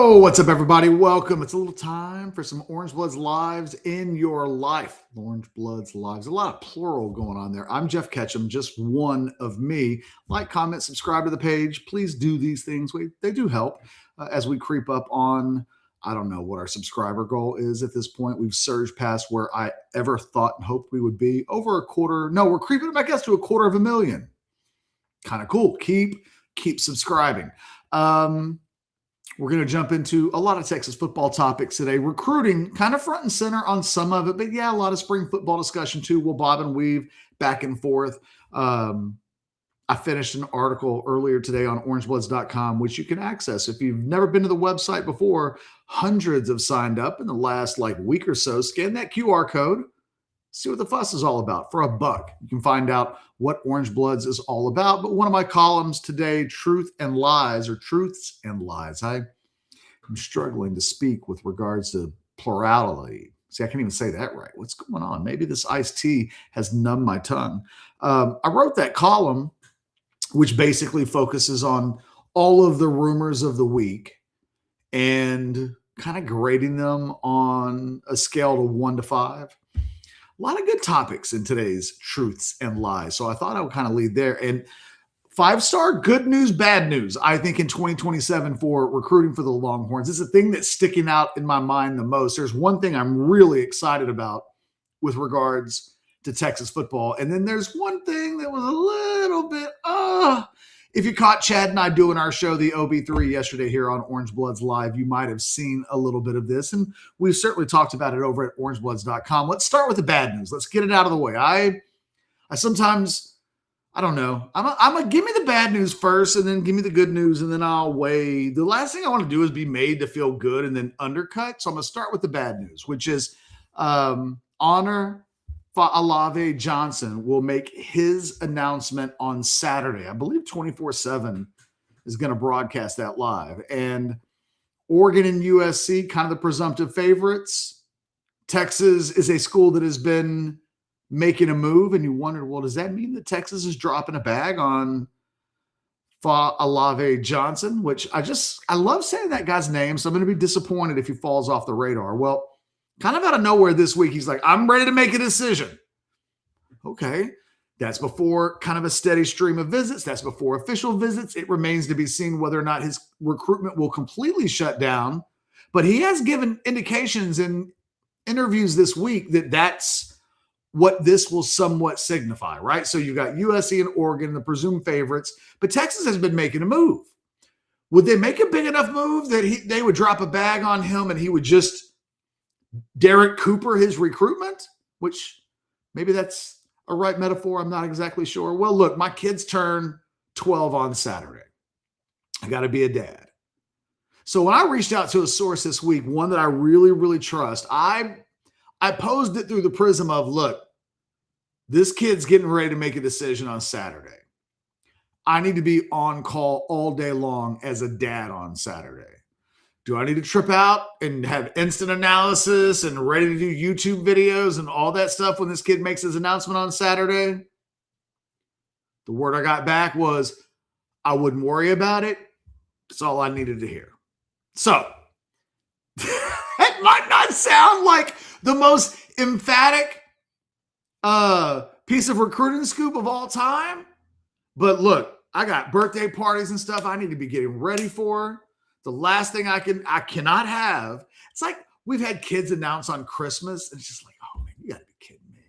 Yo, what's up, everybody? Welcome. It's a little time for some Orange Bloods lives in your life. Orange Bloods lives. A lot of plural going on there. I'm Jeff Ketchum, just one of me. Like, comment, subscribe to the page. Please do these things. They do help as we creep up on, I don't know what our subscriber goal is at this point. We've surged past where I ever thought and hoped we would be. Over a quarter. No, we're creeping, I guess, to 250,000. Kind of cool. Keep subscribing. We're going to jump into a lot of Texas football topics today. Recruiting kind of front and center on some of it, but yeah, a lot of spring football discussion too. We'll bob and weave back and forth. I finished an article earlier today on orangebloods.com, which you can access. If you've never been to the website before, hundreds have signed up in the last week or so. Scan that QR code. See what the fuss is all about for $1. You can find out what Orange Bloods is all about. But one of my columns today, Truths and Lies. I'm struggling to speak with regards to plurality. See, I can't even say that right. What's going on? Maybe this iced tea has numbed my tongue. I wrote that column, which basically focuses on all of the rumors of the week and kind of grading them on a scale of 1 to 5. A lot of good topics in today's Truths and Lies. So I thought I would kind of lead there. And 5-star, good news, bad news, I think in 2027 for recruiting for the Longhorns. This is a thing that's sticking out in my mind the most. There's one thing I'm really excited about with regards to Texas football. And then there's one thing that was a little bit, if you caught Chad and I doing our show, the OB3, yesterday here on Orange Bloods Live, you might have seen a little bit of this. And we've certainly talked about it over at orangebloods.com. Let's start with the bad news. Let's get it out of the way. I sometimes, I don't know. I'm a give me the bad news first and then give me the good news and then I'll weigh. The last thing I want to do is be made to feel good and then undercut. So I'm going to start with the bad news, which is Honor Fa'alave Johnson will make his announcement on Saturday. I believe 24/7 is going to broadcast that live. And Oregon and USC, kind of the presumptive favorites. Texas is a school that has been making a move, and you wonder, well, does that mean that Texas is dropping a bag on Fa'alave Johnson? Which I love saying that guy's name, so I'm going to be disappointed if he falls off the radar. Well, kind of out of nowhere this week, he's like, I'm ready to make a decision. Okay. That's before kind of a steady stream of visits. That's before official visits. It remains to be seen whether or not his recruitment will completely shut down. But he has given indications in interviews this week that that's what this will somewhat signify, right? So you've got USC and Oregon, the presumed favorites, but Texas has been making a move. Would they make a big enough move that they would drop a bag on him and he would just Derek Cooper his recruitment, which maybe that's a right metaphor. I'm not exactly sure. Well, look, my kids turn 12 on Saturday. I got to be a dad. So when I reached out to a source this week, one that I really, really trust, I posed it through the prism of, look, this kid's getting ready to make a decision on Saturday. I need to be on call all day long as a dad on Saturday. Do I need to trip out and have instant analysis and ready to do YouTube videos and all that stuff when this kid makes his announcement on Saturday? The word I got back was, I wouldn't worry about it. That's all I needed to hear. So, that might not sound like the most emphatic piece of recruiting scoop of all time. But look, I got birthday parties and stuff I need to be getting ready for. The last thing I cannot have. It's like we've had kids announce on Christmas, and it's just like, oh man, you gotta be kidding me.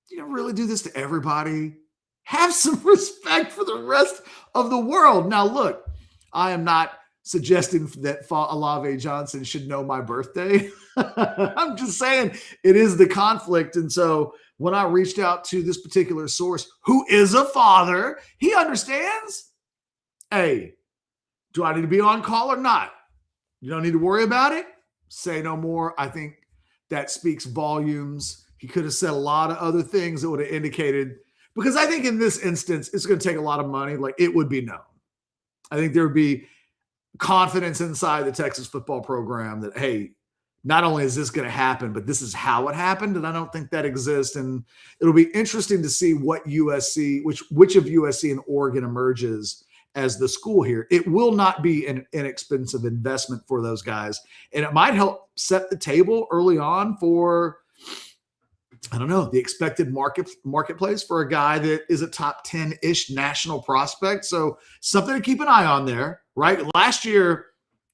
You don't really do this to everybody. Have some respect for the rest of the world. Now, look, I am not suggesting that Fa'alave Johnson should know my birthday. I'm just saying it is the conflict. And so when I reached out to this particular source, who is a father, he understands. Hey, do I need to be on call or not? You don't need to worry about it. Say no more. I think that speaks volumes. He could have said a lot of other things that would have indicated, because I think in this instance, it's going to take a lot of money. Like, it would be known. I think there would be confidence inside the Texas football program that, hey, not only is this going to happen, but this is how it happened. And I don't think that exists. And it'll be interesting to see what USC, which of USC and Oregon emerges as the school here. It will not be an inexpensive investment for those guys. And it might help set the table early on for, I don't know, the expected marketplace for a guy that is a top 10-ish national prospect. So something to keep an eye on there, right? Last year,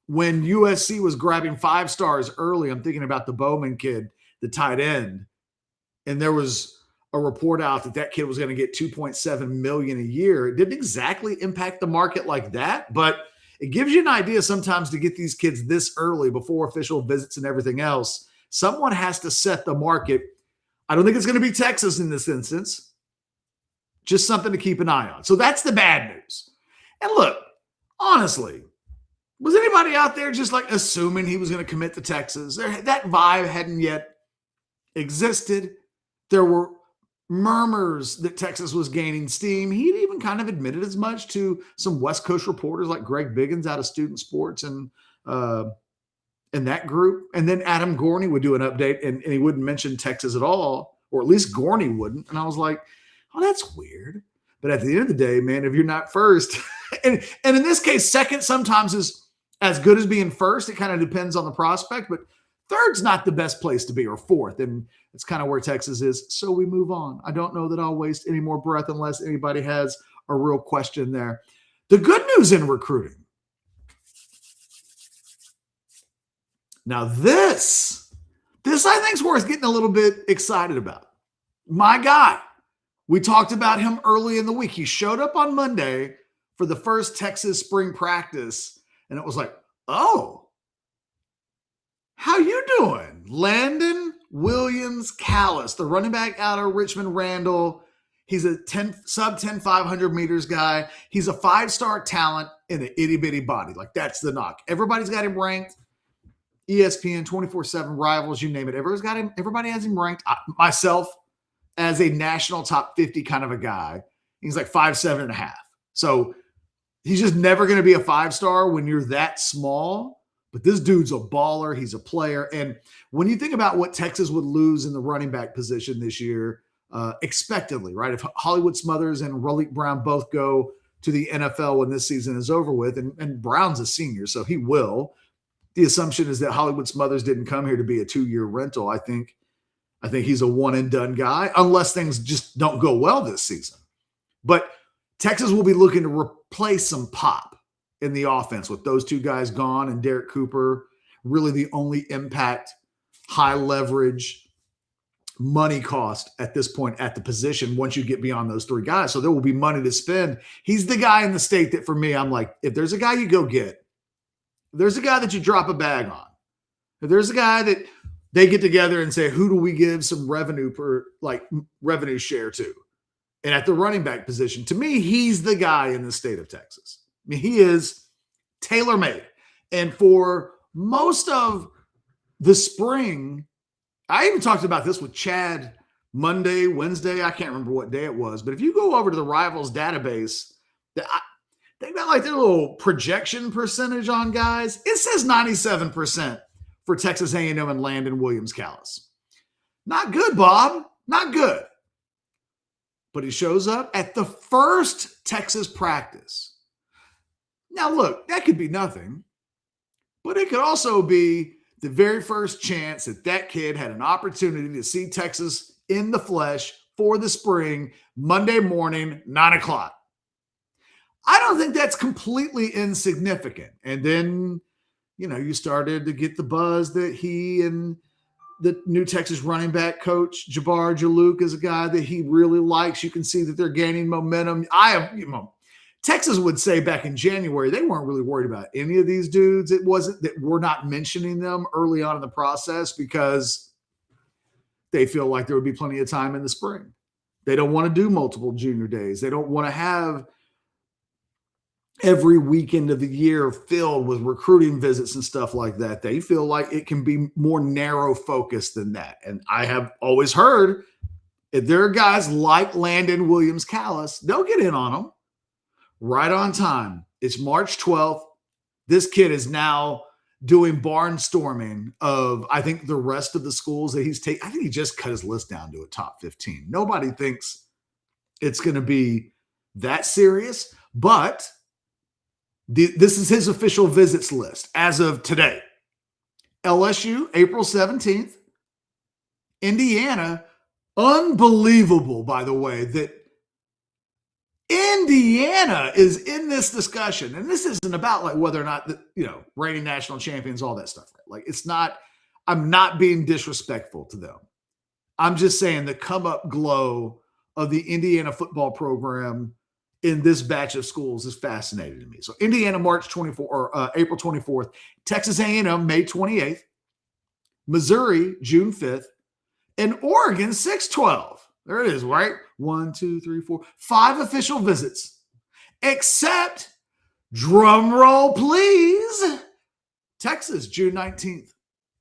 when USC was grabbing 5 stars early, I'm thinking about the Bowman kid, the tight end, and there was a report out that that kid was going to get $2.7 million a year. It didn't exactly impact the market like that, but it gives you an idea sometimes to get these kids this early before official visits and everything else. Someone has to set the market. I don't think it's going to be Texas in this instance. Just something to keep an eye on. So that's the bad news. And look, honestly, was anybody out there just like assuming he was going to commit to Texas? That vibe hadn't yet existed. There were murmurs that Texas was gaining steam. He'd even kind of admitted as much to some West Coast reporters like Greg Biggins out of Student Sports and in that group. And then Adam Gorney would do an update and he wouldn't mention Texas at all, or at least Gorney wouldn't. And I was like, oh, that's weird. But at the end of the day, man, if you're not first, and in this case, second sometimes is as good as being first. It kind of depends on the prospect, but third's not the best place to be, or fourth. And it's kind of where Texas is. So we move on. I don't know that I'll waste any more breath unless anybody has a real question there. The good news in recruiting. Now this I think is worth getting a little bit excited about. My guy, we talked about him early in the week. He showed up on Monday for the first Texas spring practice, and it was like, oh, how you doing? Landon Williams Callis, the running back out of Richmond Randall. He's a sub 10, 500 meters guy. He's a 5-star talent in an itty bitty body. Like, that's the knock. Everybody's got him ranked. ESPN, 24/7 Rivals, you name it. Everybody has him ranked. Myself, as a national top 50 kind of a guy, he's like 5'7.5". So he's just never going to be a 5-star when you're that small. But this dude's a baller. He's a player. And when you think about what Texas would lose in the running back position this year, expectedly, right? If Hollywood Smothers and Raleek Brown both go to the NFL when this season is over with, and Brown's a senior, so he will. The assumption is that Hollywood Smothers didn't come here to be a 2-year rental. I think he's a one-and-done guy, unless things just don't go well this season. But Texas will be looking to replace some pop in the offense with those two guys gone and Derek Cooper, really the only impact, high leverage, money cost at this point at the position once you get beyond those 3 guys. So there will be money to spend. He's the guy in the state that, for me, I'm like, if there's a guy you go get, if there's a guy that you drop a bag on, if there's a guy that they get together and say, who do we give some revenue share to? And at the running back position, to me, he's the guy in the state of Texas. I mean, he is tailor-made. And for most of the spring, I even talked about this with Chad Monday, Wednesday. I can't remember what day it was. But if you go over to the Rivals database, they've got like their little projection percentage on guys. It says 97% for Texas A&M and Landon Williams Callis. Not good, Bob. Not good. But he shows up at the first Texas practice. Now, look, that could be nothing, but it could also be the very first chance that kid had an opportunity to see Texas in the flesh for the spring, Monday morning, 9 o'clock. I don't think that's completely insignificant. And then, you started to get the buzz that he and the new Texas running back coach, Jabbar Jalouk, is a guy that he really likes. You can see that they're gaining momentum. Texas would say back in January, they weren't really worried about any of these dudes. It wasn't that we're not mentioning them early on in the process because they feel like there would be plenty of time in the spring. They don't want to do multiple junior days. They don't want to have every weekend of the year filled with recruiting visits and stuff like that. They feel like it can be more narrow focused than that. And I have always heard if there are guys like Landon Williams Callis, they'll get in on them right on time. It's March 12th. This kid is now doing barnstorming of, I think, the rest of the schools that he's taken. I think he just cut his list down to a top 15. Nobody thinks it's going to be that serious, but This is his official visits list as of today. LSU, April 17th. Indiana, unbelievable, by the way, that Indiana is in this discussion. And this isn't about like whether or not, reigning national champions, all that stuff. Right? Like it's not, I'm not being disrespectful to them. I'm just saying the come up glow of the Indiana football program in this batch of schools is fascinating to me. So Indiana, March 24th or April 24th, Texas A&M, May 28th, Missouri, June 5th, and Oregon, 6/12. There it is, right? 1, 2, 3, 4, 5 official visits, except, drum roll, please, Texas, June 19th.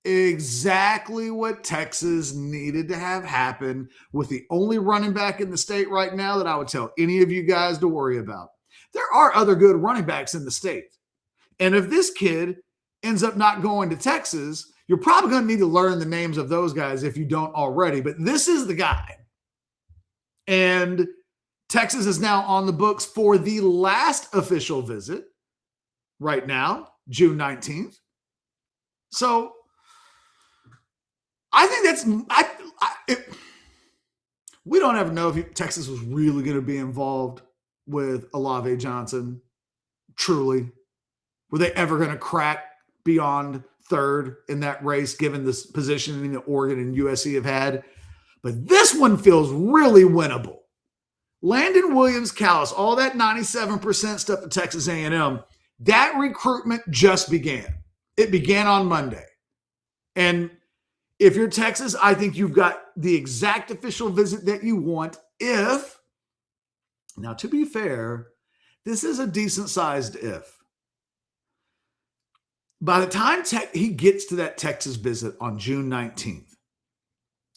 Exactly what Texas needed to have happen with the only running back in the state right now that I would tell any of you guys to worry about. There are other good running backs in the state. And if this kid ends up not going to Texas, you're probably going to need to learn the names of those guys if you don't already. But this is the guy. And Texas is now on the books for the last official visit right now, June 19th. So I think that's we don't ever know if Texas was really going to be involved with Olave Johnson. Truly, were they ever going to crack beyond third in that race, given this positioning that Oregon and USC have had? But this one feels really winnable. Landon Williams-Callis, all that 97% stuff at Texas A&M, that recruitment just began. It began on Monday. And if you're Texas, I think you've got the exact official visit that you want if, now to be fair, this is a decent-sized if. By the time he gets to that Texas visit on June 19th,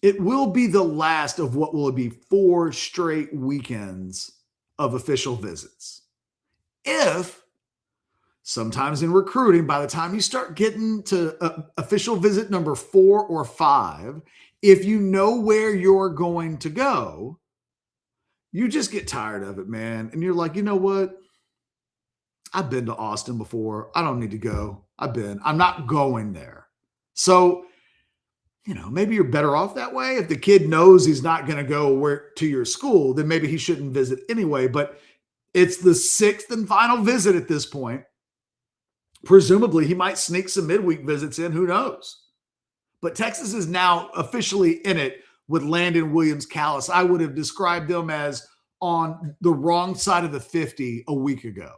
it will be the last of what will be 4 straight weekends of official visits. If sometimes in recruiting, by the time you start getting to official visit number 4 or 5, if you know where you're going to go, you just get tired of it, man. And you're like, you know what? I've been to Austin before. I don't need to go. I'm not going there. So, maybe you're better off that way. If the kid knows he's not going to go to your school, then maybe he shouldn't visit anyway. But it's the 6th and final visit at this point. Presumably, he might sneak some midweek visits in. Who knows? But Texas is now officially in it with Landon Williams-Callis. I would have described them as on the wrong side of the 50 a week ago.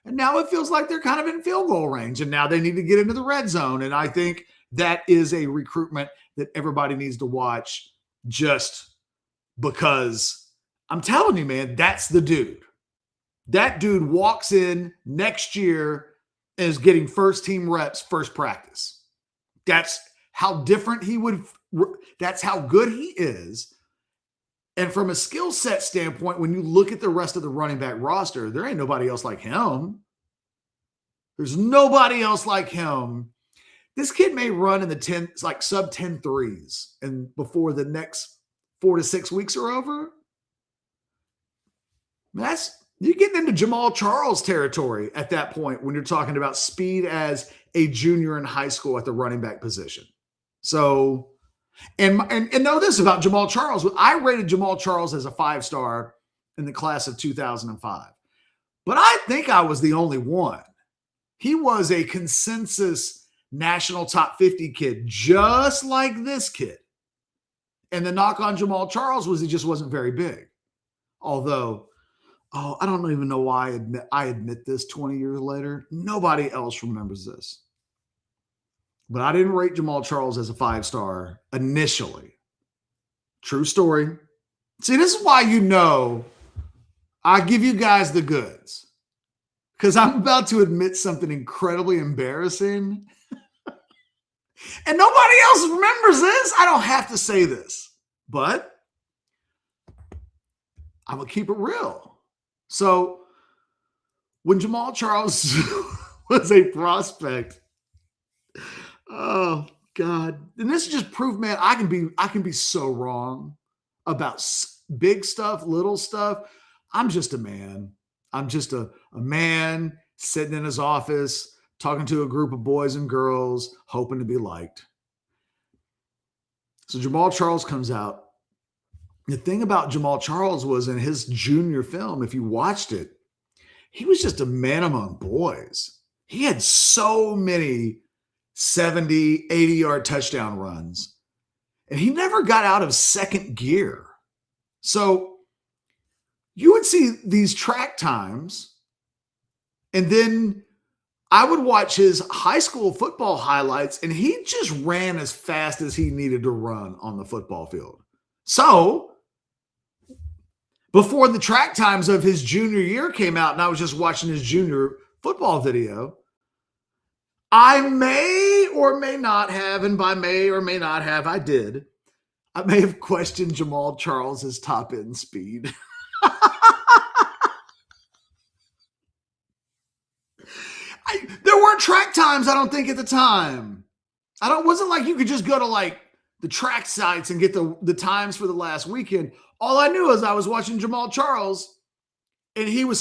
And now it feels like they're kind of in field goal range. And now they need to get into the red zone. And I think that is a recruitment that everybody needs to watch, just because I'm telling you, man, that's the dude. That dude walks in next year and is getting first team reps, first practice. That's how different that's how good he is. And from a skill set standpoint, when you look at the rest of the running back roster, there ain't nobody else like him. There's nobody else like him. This kid may run in the sub 10 threes, and before the next 4 to 6 weeks are over, you're getting into Jamal Charles territory at that point when you're talking about speed as a junior in high school at the running back position. So, and know this about Jamal Charles. I rated Jamal Charles as a 5-star in the class of 2005, but I think I was the only one. He was a consensus national top 50 kid, just like this kid. And the knock on Jamal Charles was he just wasn't very big. Although, I don't even know why I admit this 20 years later. Nobody else remembers this. But I didn't rate Jamal Charles as a 5-star initially. True story. See, this is why I give you guys the goods. Because I'm about to admit something incredibly embarrassing. And nobody else remembers this. I don't have to say this. But I'm going to keep it real. So when Jamal Charles was a prospect, oh God. And this just proved, man, I can be so wrong about big stuff, little stuff. I'm just a man. I'm just a man sitting in his office, talking to a group of boys and girls, hoping to be liked. So Jamal Charles comes out. The thing about Jamal Charles was in his junior film, if you watched it, he was just a man among boys. He had so many 70, 80-yard touchdown runs, and he never got out of second gear. So you would see these track times, and then I would watch his high school football highlights, and he just ran as fast as he needed to run on the football field. So before the track times of his junior year came out, and I was just watching his junior football video, I may or may not have, and by may or may not have, I may have questioned Jamal Charles's top end speed. There weren't track times, I don't think, at the time. Wasn't like you could just go to like the track sites and get the times for the last weekend. All I knew is I was watching Jamal Charles, and he was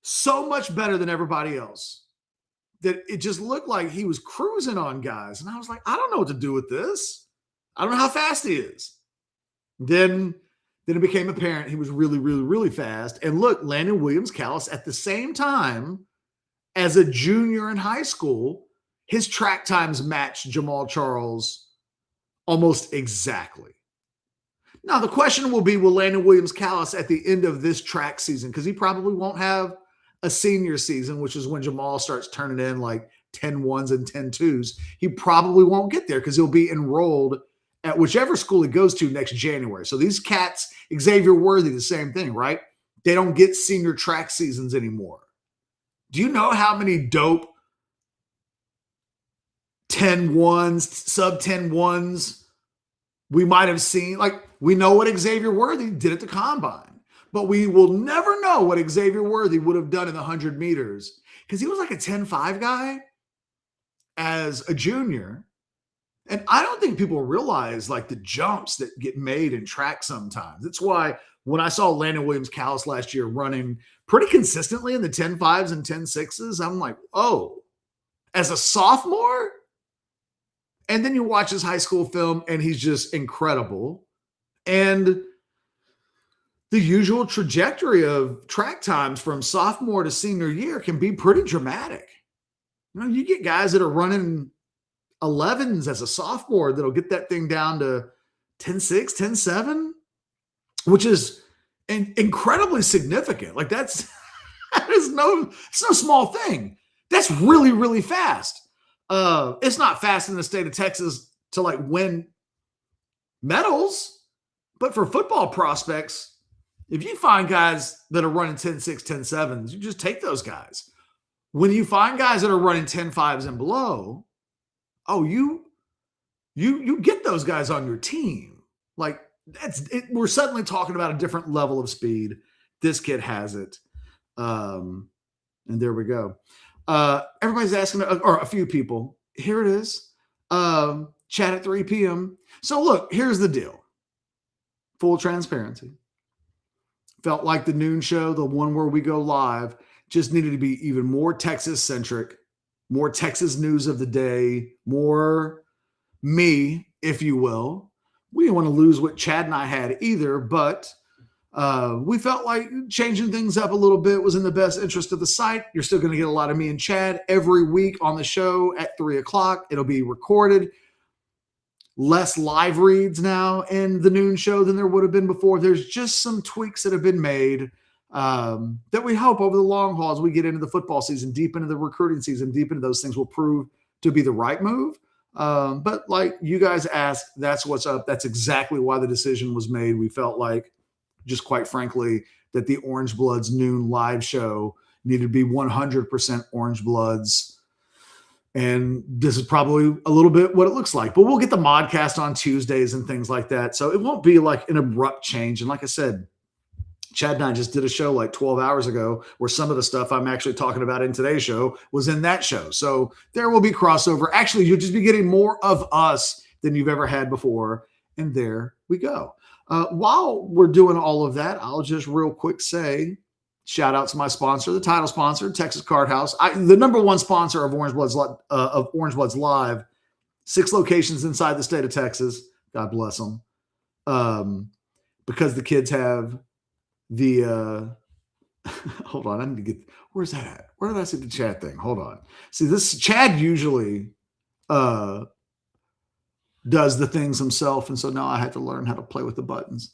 so much better than everybody else that it just looked like he was cruising on guys. And I was like, I don't know what to do with this. I don't know how fast he is. Then it became apparent he was really, really, really fast. And look, Landon Williams-Callis, at the same time as a junior in high school, his track times matched Jamal Charles almost exactly. Now, the question will be, will Landon Williams-Callis at the end of this track season, because he probably won't have a senior season, which is when Jamal starts turning in like 10 ones and 10 twos. He probably won't get there because he'll be enrolled at whichever school he goes to next January. So these cats, Xavier Worthy, the same thing, right? They don't get senior track seasons anymore. Do you know how many dope 10 ones, sub 10 ones we might have seen? Like, we know what Xavier Worthy did at the combine, but we will never know what Xavier Worthy would have done in the 100 meters because he was like a 10.5 guy as a junior. And I don't think people realize like the jumps that get made in track sometimes. That's why when I saw Landon Williams-Callis last year running pretty consistently in the 10.5s and 10.6s, I'm like, oh, as a sophomore? And then you watch his high school film and he's just incredible. And the usual trajectory of track times from sophomore to senior year can be pretty dramatic. You know, you get guys that are running 11s as a sophomore that'll get that thing down to 10.6, 10.7, which is incredibly significant. Like it's no small thing. That's really, really fast. It's not fast in the state of Texas to like win medals, but for football prospects, if you find guys that are running 10.6, 10.7s, you just take those guys. When you find guys that are running 10.5s and below, oh, you get those guys on your team. Like that's it. We're suddenly talking about a different level of speed. This kid has it. And there we go. Everybody's asking, or a few people. Here it is. Chat at 3 p.m. So look, here's the deal. Full transparency. Felt like the noon show, the one where we go live, just needed to be even more Texas-centric, more Texas news of the day, more me, if you will. We didn't want to lose what Chad and I had either, but we felt like changing things up a little bit was in the best interest of the site. You're still going to get a lot of me and Chad every week on the show at 3 o'clock. It'll be recorded. Less live reads now in the noon show than there would have been before. There's just some tweaks that have been made that we hope over the long haul as we get into the football season, deep into the recruiting season, deep into those things will prove to be the right move. But like you guys asked, that's what's up. That's exactly why the decision was made. We felt like, just quite frankly, that the Orange Bloods noon live show needed to be 100% Orange Bloods. And this is probably a little bit what it looks like, but we'll get the modcast on Tuesdays and things like that. So it won't be like an abrupt change. And like I said, Chad and I just did a show like 12 hours ago where some of the stuff I'm actually talking about in today's show was in that show. So there will be crossover. Actually, you'll just be getting more of us than you've ever had before. And there we go. While we're doing all of that, I'll just real quick say, Shout out to my sponsor, the title sponsor, Texas Card House. The number one sponsor of Orange Bloods Live. 6 locations inside the state of Texas. God bless them. Because the kids have the hold on, I need to get, where's that at? Where did I see the chat thing? Hold on. See, this Chad usually does the things himself, and so now I had to learn how to play with the buttons.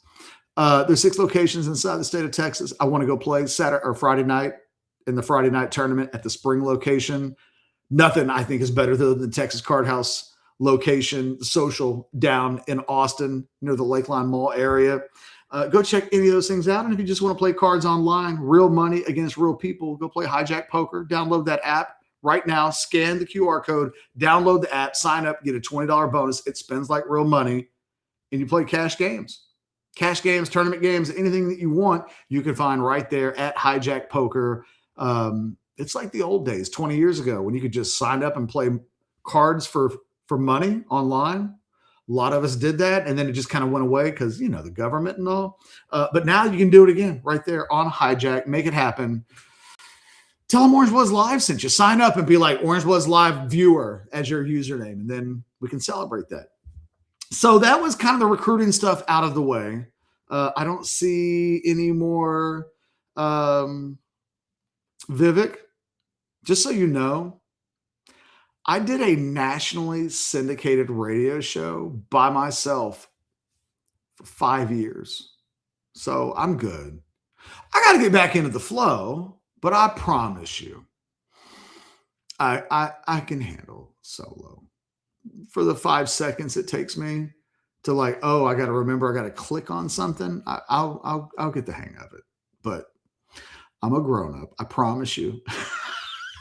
There's 6 locations inside the state of Texas. I want to go play Saturday or Friday night in the Friday night tournament at the Spring location. Nothing I think is better than the Texas Card House location, social down in Austin near the Lakeline Mall area. Go check any of those things out. And if you just want to play cards online, real money against real people, go play Hijack Poker. Download that app right now. Scan the QR code, download the app, sign up, get a $20 bonus. It spends like real money, and you play cash games. Cash games, tournament games, anything that you want, you can find right there at Hijack Poker. It's like the old days, 20 years ago, when you could just sign up and play cards for money online. A lot of us did that, and then it just kind of went away because, you know, the government and all. But now you can do it again right there on Hijack. Make it happen. Tell them Orange Bloods Live sent you. Sign up and be like Orange Bloods Live viewer as your username, and then we can celebrate that. So that was kind of the recruiting stuff out of the way. I don't see any more Vivek. Just so you know, I did a nationally syndicated radio show by myself for 5 years. So I'm good. I got to get back into the flow, but I promise you, I can handle solo. For the 5 seconds it takes me to like, oh, I got to remember, I got to click on something. I'll get the hang of it. But I'm a grown up. I promise you.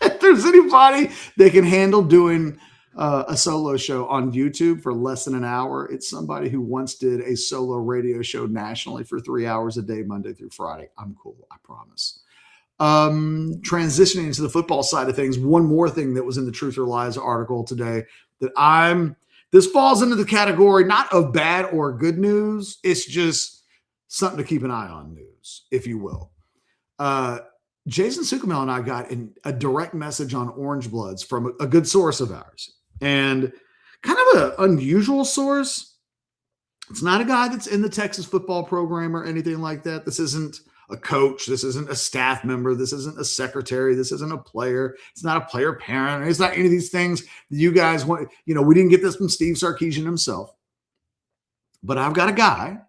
If there's anybody that can handle doing a solo show on YouTube for less than an hour, it's somebody who once did a solo radio show nationally for 3 hours a day, Monday through Friday. I'm cool. I promise. Transitioning to the football side of things, one more thing that was in the Truth or Lies article today that this falls into the category not of bad or good news. It's just something to keep an eye on news, if you will. Jason Sukamel and I got a direct message on Orange Bloods from a good source of ours, and kind of an unusual source. It's not a guy that's in the Texas football program or anything like that. This isn't a coach. This isn't a staff member. This isn't a secretary. This isn't a player. It's not a player parent. It's not any of these things that you guys want. You know, we didn't get this from Steve Sarkisian himself, but I've got a guy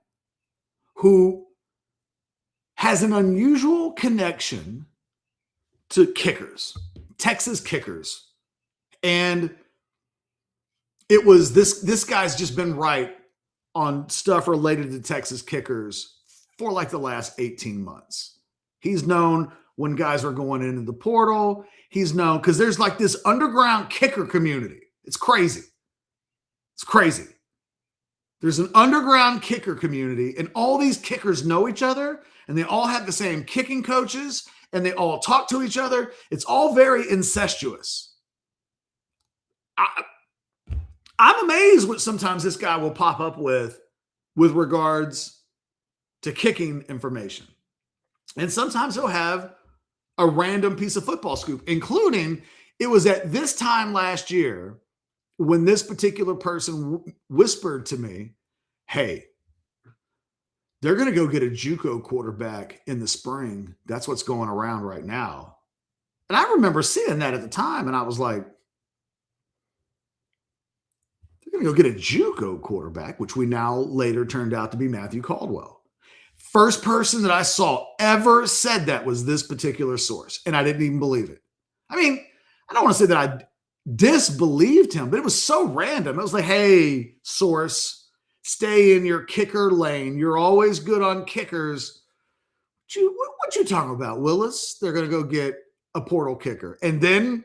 who has an unusual connection to kickers, Texas kickers. And it was this guy's just been right on stuff related to Texas kickers for like the last 18 months. He's known when guys are going into the portal. He's known because there's like this underground kicker community. It's crazy. It's crazy. There's an underground kicker community, and all these kickers know each other, and they all have the same kicking coaches, and they all talk to each other. It's all very incestuous. I'm amazed what sometimes this guy will pop up with regards to kicking information. And sometimes he'll have a random piece of football scoop, including it was at this time last year when this particular person whispered to me, hey, they're going to go get a JUCO quarterback in the spring. That's what's going around right now. And I remember seeing that at the time, and I was like, they're going to go get a JUCO quarterback, which we now later turned out to be Matthew Caldwell. First person that I saw ever said that was this particular source, and I didn't even believe it. I mean, I don't want to say that I disbelieved him, but it was so random. It was like, hey, source, stay in your kicker lane. You're always good on kickers. What you talking about, Willis? They're going to go get a portal kicker. And then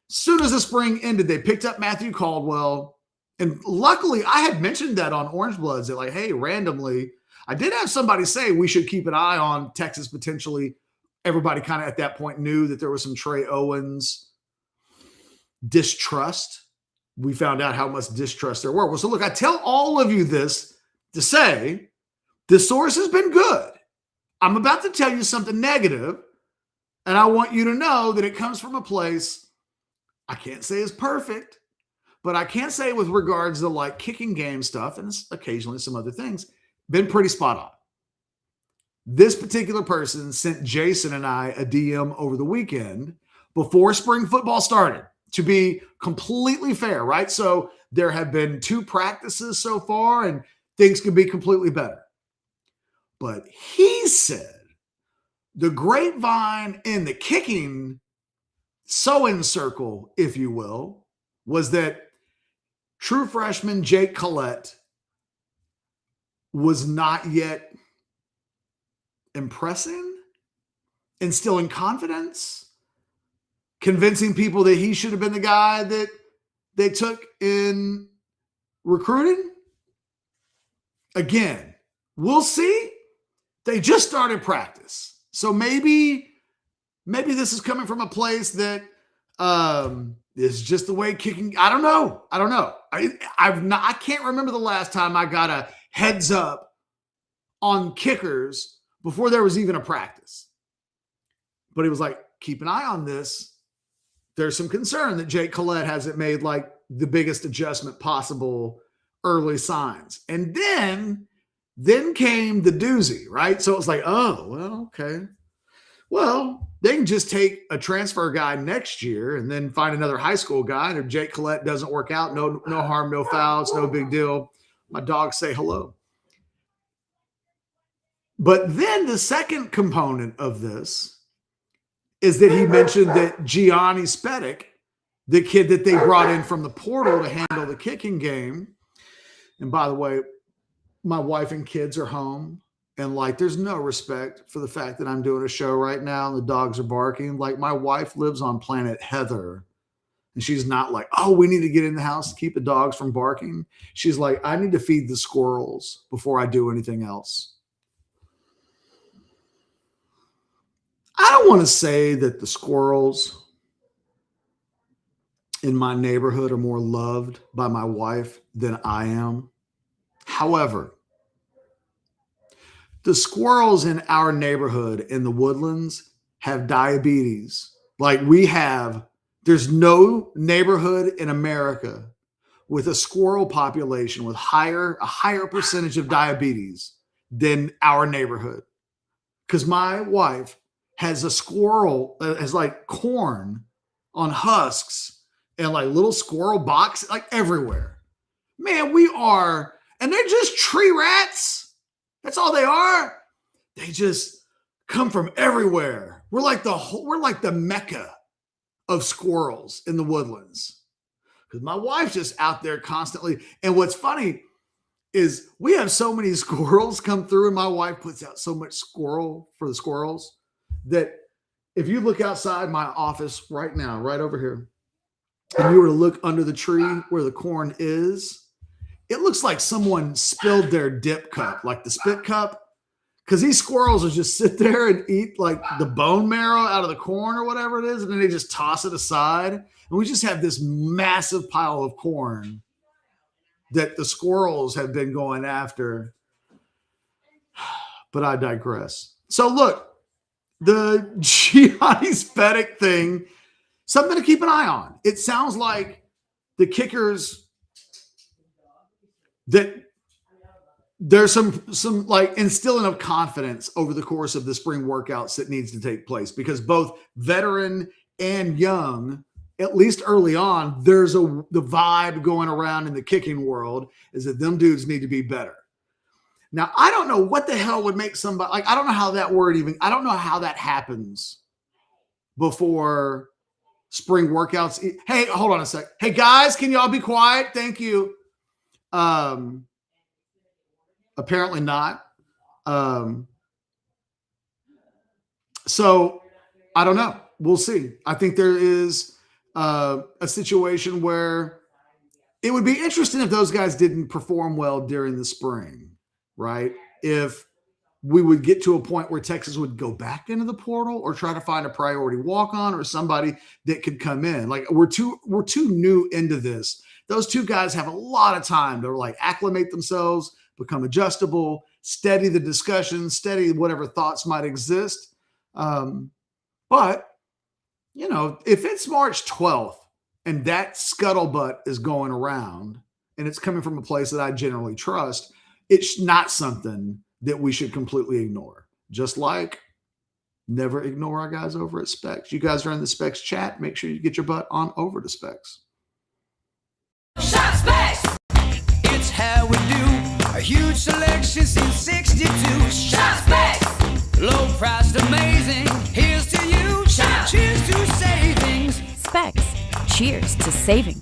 as soon as the spring ended, they picked up Matthew Caldwell. And luckily, I had mentioned that on Orange Bloods that like, hey, randomly, I did have somebody say we should keep an eye on Texas potentially. Everybody kind of at that point knew that there was some Trey Owens distrust. We found out how much distrust there were. Well, so look, I tell all of you this to say the source has been good. I'm about to tell you something negative, And I want you to know that it comes from a place I can't say is perfect, but I can say with regards to like kicking game stuff and occasionally some other things, been pretty spot on. This particular person sent Jason and I a DM over the weekend before spring football started, to be completely fair, right? So there have been 2 practices so far and things could be completely better. But he said the grapevine in the kicking sewing circle, if you will, was that true freshman Jake Collette was not yet impressing, instilling confidence, convincing people that he should have been the guy that they took in recruiting. Again, we'll see. They just started practice. So maybe this is coming from a place that is just the way kicking. I don't know. I can't remember the last time I got a heads up on kickers before there was even a practice. But he was like, keep an eye on this. There's some concern that Jake Collette hasn't made like the biggest adjustment possible early signs. And then came the doozy, right? So it was like, oh, well, okay. Well, they can just take a transfer guy next year and then find another high school guy. And if Jake Collette doesn't work out, no harm, no fouls, no big deal. My dogs say hello. But then the second component of this is that he mentioned that Gianni Spedic, the kid that they brought in from the portal to handle the kicking game. And by the way, my wife and kids are home. And like, there's no respect for the fact that I'm doing a show right now and the dogs are barking. Like, my wife lives on planet Heather. And she's not like, oh, we need to get in the house to keep the dogs from barking. She's like, I need to feed the squirrels before I do anything else. I don't want to say that the squirrels in my neighborhood are more loved by my wife than I am. However, the squirrels in our neighborhood in the Woodlands have diabetes. Like we have, there's no neighborhood in America with a squirrel population with a higher percentage of diabetes than our neighborhood. Because my wife has a squirrel, has like corn on husks and like little squirrel boxes, like everywhere. Man, and they're just tree rats. That's all they are. They just come from everywhere. We're like the Mecca of squirrels in the Woodlands. Because my wife's just out there constantly. And what's funny is we have so many squirrels come through, and my wife puts out so much squirrel for the squirrels that if you look outside my office right now, right over here, and you were to look under the tree where the corn is, it looks like someone spilled their dip cup, like the spit cup, because these squirrels will just sit there and eat like the bone marrow out of the corn or whatever it is, and then they just toss it aside. And we just have this massive pile of corn that the squirrels have been going after. But I digress. So look, the Gianni Spedic thing, something to keep an eye on. It sounds like the kickers, that there's some like instilling of confidence over the course of the spring workouts that needs to take place, because both veteran and young, at least early on, there's the vibe going around in the kicking world is that them dudes need to be better. Now, I don't know what the hell would make somebody, like, I don't know how that word even, I don't know how that happens before spring workouts. Hey, hold on a sec. Hey guys, can y'all be quiet? Thank you. Apparently not. So I don't know. We'll see. I think there is a situation where it would be interesting if those guys didn't perform well during the spring, right? If we would get to a point where Texas would go back into the portal or try to find a priority walk-on or somebody that could come in. Like we're too new into this. Those two guys have a lot of time to like acclimate themselves, become adjustable, steady the discussion, steady whatever thoughts might exist. But But, if it's March 12th and that scuttlebutt is going around and it's coming from a place that I generally trust, it's not something that we should completely ignore. Just like never ignore our guys over at Specs. You guys are in the Specs chat. Make sure you get your butt on over to Specs. Shop Specs! It's how we do. A huge selection since 62. Shop Specs! Low priced, amazing. Here's to you. Cheers to savings. Specs. Cheers to savings.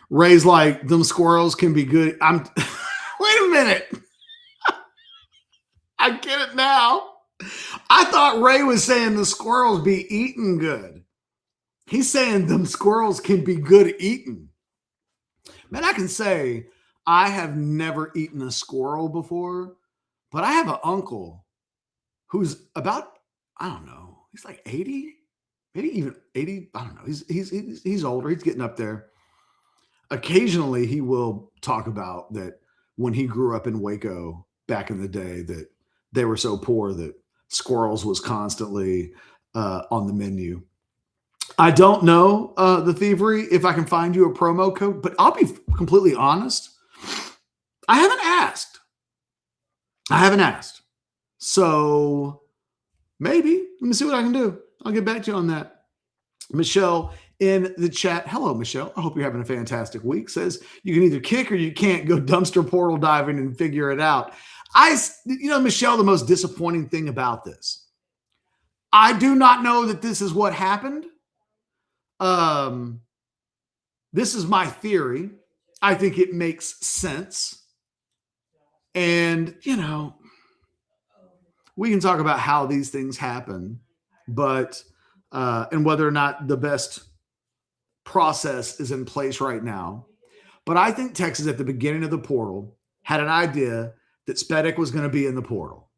Ray's like, them squirrels can be good. Wait a minute. I get it now. I thought Ray was saying the squirrels be eating good. He's saying them squirrels can be good eating. Man, I can say I have never eaten a squirrel before, but I have an uncle who's about, I don't know, he's like 80, maybe even 80. I don't know. He's older. He's getting up there. Occasionally he will talk about that when he grew up in Waco back in the day, that they were so poor that squirrels was constantly on the menu. I don't know the thievery, if I can find you a promo code, but I'll be completely honest. I haven't asked. So maybe, let me see what I can do. I'll get back to you on that. Michelle in the chat. Hello, Michelle. I hope you're having a fantastic week. Says you can either kick or you can't go dumpster portal diving and figure it out. Michelle, the most disappointing thing about this, I do not know that this is what happened. This is my theory. I think it makes sense. And, we can talk about how these things happen, but, and whether or not the best process is in place right now. But I think Texas at the beginning of the portal had an idea that Spedic was going to be in the portal.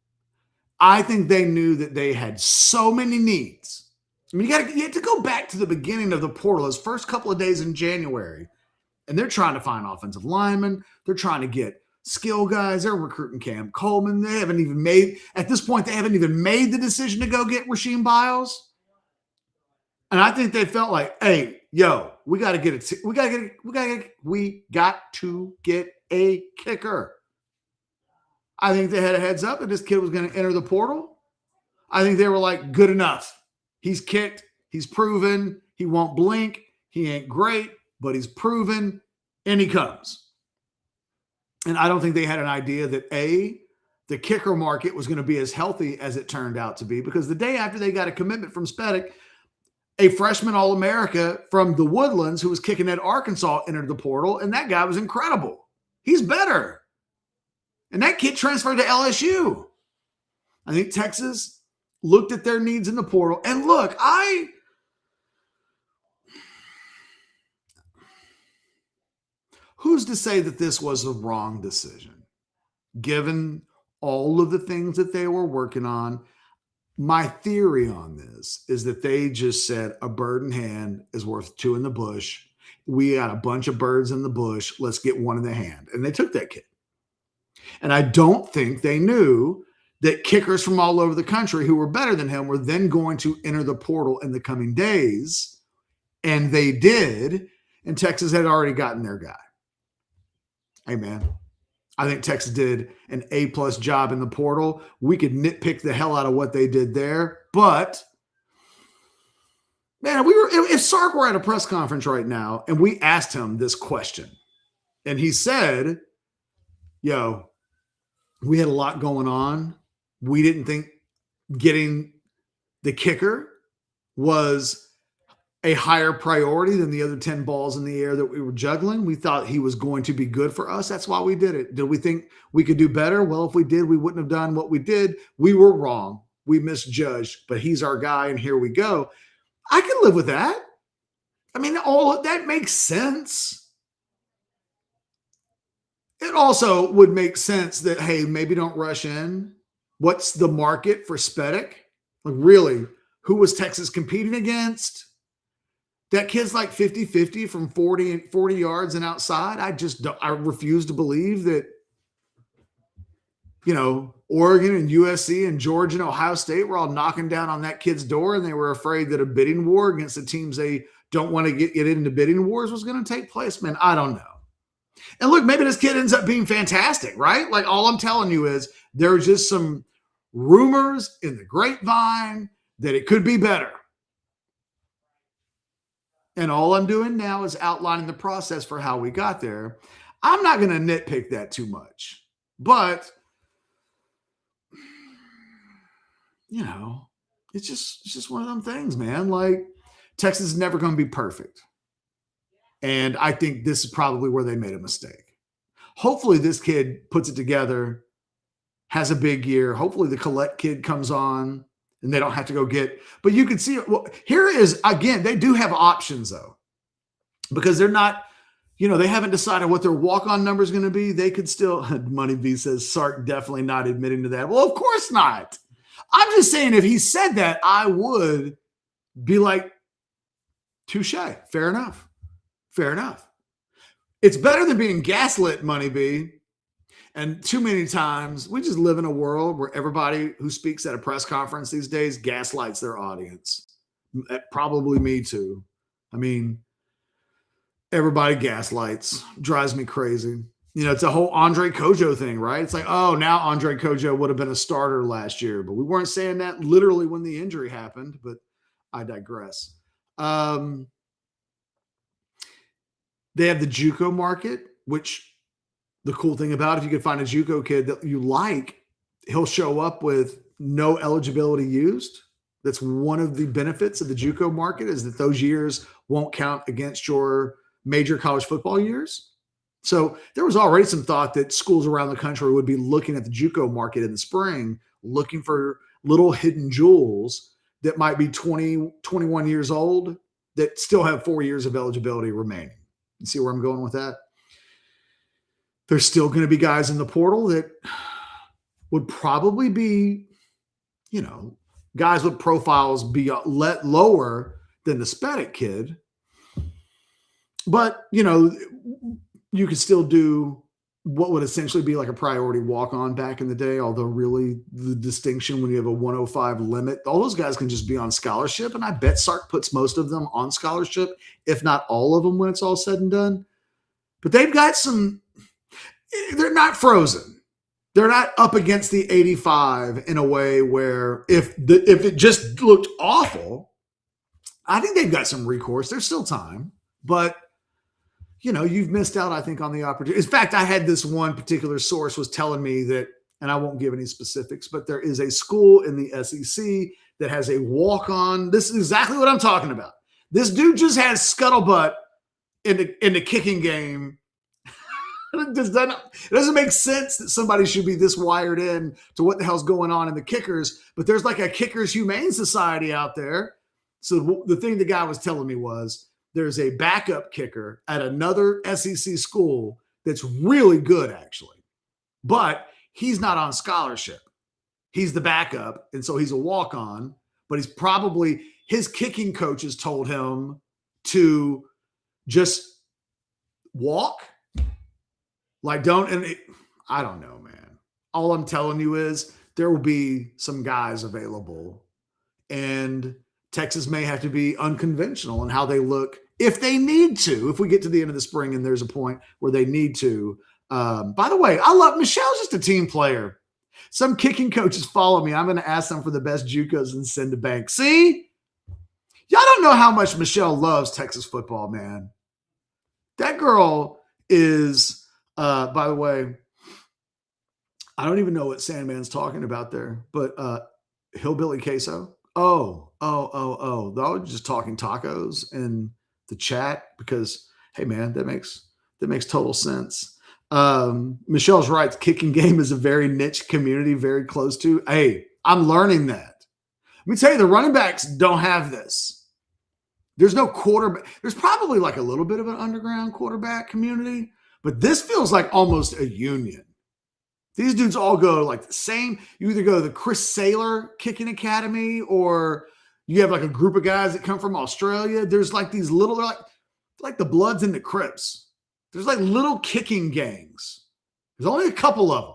I think they knew that they had so many needs. I mean, you have to go back to the beginning of the portal, those first couple of days in January, and they're trying to find offensive linemen. They're trying to get skill guys. They're recruiting Cam Coleman. They haven't even made the decision to go get Rasheem Biles. And I think they felt like, hey, yo, we got to get a kicker. I think they had a heads up that this kid was going to enter the portal. I think they were like, good enough. He's kicked. He's proven. He won't blink. He ain't great, but he's proven, and he comes. And I don't think they had an idea that, the kicker market was going to be as healthy as it turned out to be, because the day after they got a commitment from Spedic, a freshman All-America from the Woodlands who was kicking at Arkansas entered the portal, and that guy was incredible. He's better. And that kid transferred to LSU. I think Texas looked at their needs in the portal. And look, who's to say that this was the wrong decision? Given all of the things that they were working on, my theory on this is that they just said a bird in hand is worth two in the bush. We got a bunch of birds in the bush. Let's get one in the hand. And they took that kid. And I don't think they knew that kickers from all over the country who were better than him were then going to enter the portal in the coming days. And they did. And Texas had already gotten their guy. Hey, man, I think Texas did an A+ job in the portal. We could nitpick the hell out of what they did there. But, man, if Sark were at a press conference right now and we asked him this question, and he said, yo, we had a lot going on. We didn't think getting the kicker was a higher priority than the other 10 balls in the air that we were juggling. We thought he was going to be good for us. That's why we did it. Did we think we could do better? Well, if we did, we wouldn't have done what we did. We were wrong. We misjudged, but he's our guy, and here we go. I can live with that. I mean, all of that makes sense. It also would make sense that, hey, maybe don't rush in. What's the market for Spedic? Like, really, who was Texas competing against? That kid's like 50-50 from 40 yards and outside. I refuse to believe that Oregon and USC and Georgia and Ohio State were all knocking down on that kid's door, and they were afraid that a bidding war against the teams they don't want to get into bidding wars was going to take place. Man, I don't know. And look, maybe this kid ends up being fantastic, right? Like, all I'm telling you is there's just some rumors in the grapevine that it could be better. And all I'm doing now is outlining the process for how we got there. I'm not going to nitpick that too much, but it's just one of them things, man. Like, Texas is never going to be perfect. And I think this is probably where they made a mistake. Hopefully this kid puts it together, has a big year. Hopefully the Collette kid comes on and they don't have to go get, but you can see it. Well, here is, again, they do have options though, because they're not, they haven't decided what their walk-on number is going to be. They could still, Money V says, Sark definitely not admitting to that. Well, of course not. I'm just saying, if he said that, I would be like, touche, fair enough. Fair enough. It's better than being gaslit, Money B. And too many times we just live in a world where everybody who speaks at a press conference these days gaslights their audience. Probably me too. I mean, everybody gaslights, drives me crazy. It's a whole Andre Kojo thing, right? It's like, oh, now Andre Kojo would have been a starter last year, but we weren't saying that literally when the injury happened, but I digress. They have the JUCO market, which the cool thing about it, if you could find a JUCO kid that you like, he'll show up with no eligibility used. That's one of the benefits of the JUCO market, is that those years won't count against your major college football years. So there was already some thought that schools around the country would be looking at the JUCO market in the spring, looking for little hidden jewels that might be 20, 21 years old that still have 4 years of eligibility remaining. You see where I'm going with that? There's still going to be guys in the portal that would probably be, guys with profiles be lower than the Spedic kid. But, you could still do what would essentially be like a priority walk-on back in the day, although really the distinction when you have a 105 limit, all those guys can just be on scholarship, and I bet Sark puts most of them on scholarship, if not all of them when it's all said and done. But they've got they're not frozen. They're not up against the 85 in a way where if it just looked awful, I think they've got some recourse. There's still time, but you've missed out, I think, on the opportunity. In fact, I had this one particular source was telling me that, and I won't give any specifics, but there is a school in the SEC that has a walk-on. This is exactly what I'm talking about. This dude just has scuttlebutt in the kicking game. It doesn't make sense that somebody should be this wired in to what the hell's going on in the kickers, but there's like a Kickers Humane Society out there. So the thing the guy was telling me was, there's a backup kicker at another SEC school that's really good, actually. But he's not on scholarship. He's the backup, and so he's a walk-on. But his kicking coaches told him to just walk. Like, I don't know, man. All I'm telling you is there will be some guys available, and Texas may have to be unconventional in how they look if they need to, if we get to the end of the spring and there's a point where they need to. By the way, Michelle's just a team player. Some kicking coaches follow me. I'm going to ask them for the best JUCOs and send to bank. See? Y'all don't know how much Michelle loves Texas football, man. That girl is, by the way, I don't even know what Sandman's talking about there, but Hillbilly Queso. Oh. They're just talking tacos in the chat because, hey, man, that makes total sense. Michelle's right. The kicking game is a very niche community, very close to. Hey, I'm learning that. Let me tell you, the running backs don't have this. There's no quarterback. There's probably like a little bit of an underground quarterback community, but this feels like almost a union. These dudes all go like the same. You either go to the Chris Saylor Kicking Academy, or you have like a group of guys that come from Australia. There's like these little, they're like the Bloods and the Crips. There's like little kicking gangs. There's only a couple of them.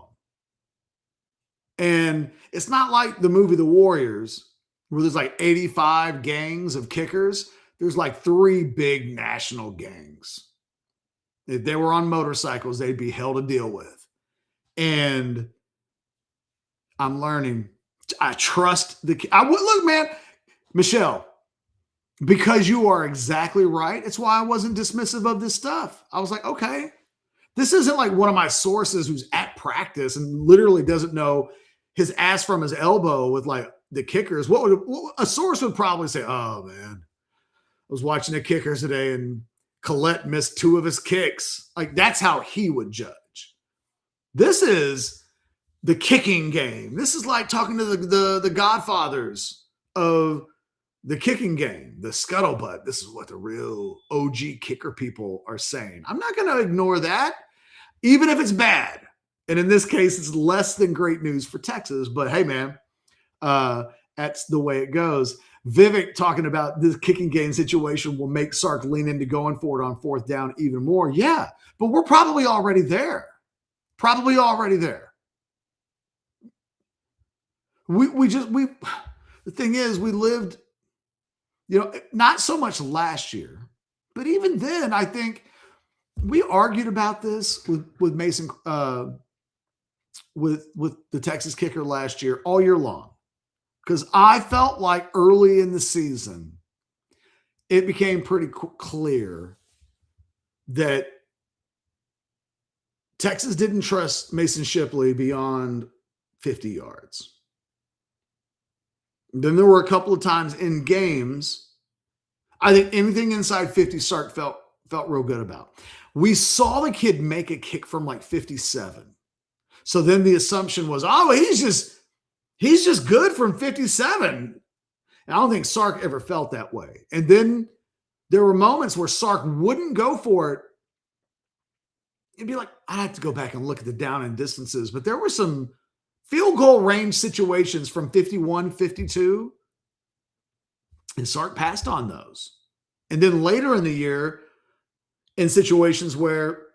And it's not like the movie The Warriors, where there's like 85 gangs of kickers. There's like 3 big national gangs. If they were on motorcycles, they'd be hell to deal with. And I'm learning. I trust I would look, man, Michelle, because you are exactly right. It's why I wasn't dismissive of this stuff. I was like, okay, this isn't like one of my sources who's at practice and literally doesn't know his ass from his elbow with like the kickers. What a source would probably say, oh man, I was watching the kickers today and Collette missed 2 of his kicks. Like that's how he would judge. This is the kicking game. This is like talking to the godfathers of the kicking game, the scuttlebutt. This is what the real OG kicker people are saying. I'm not going to ignore that, even if it's bad. And in this case, it's less than great news for Texas. But hey, man, that's the way it goes. Vivek talking about this kicking game situation will make Sark lean into going for it on 4th down even more. Yeah, but we're probably already there. Probably already there. The thing is, we lived, not so much last year, but even then, I think we argued about this with Mason, with the Texas kicker last year, all year long. Because I felt like early in the season, it became pretty clear that Texas didn't trust Mason Shipley beyond 50 yards. Then there were a couple of times in games, I think anything inside 50, Sark felt real good about. We saw the kid make a kick from like 57. So then the assumption was, oh, he's just good from 57. And I don't think Sark ever felt that way. And then there were moments where Sark wouldn't go for it. It'd be like, I'd have to go back and look at the down and distances, but there were some field goal range situations from 51, 52, and Sark passed on those. And then later in the year, in situations where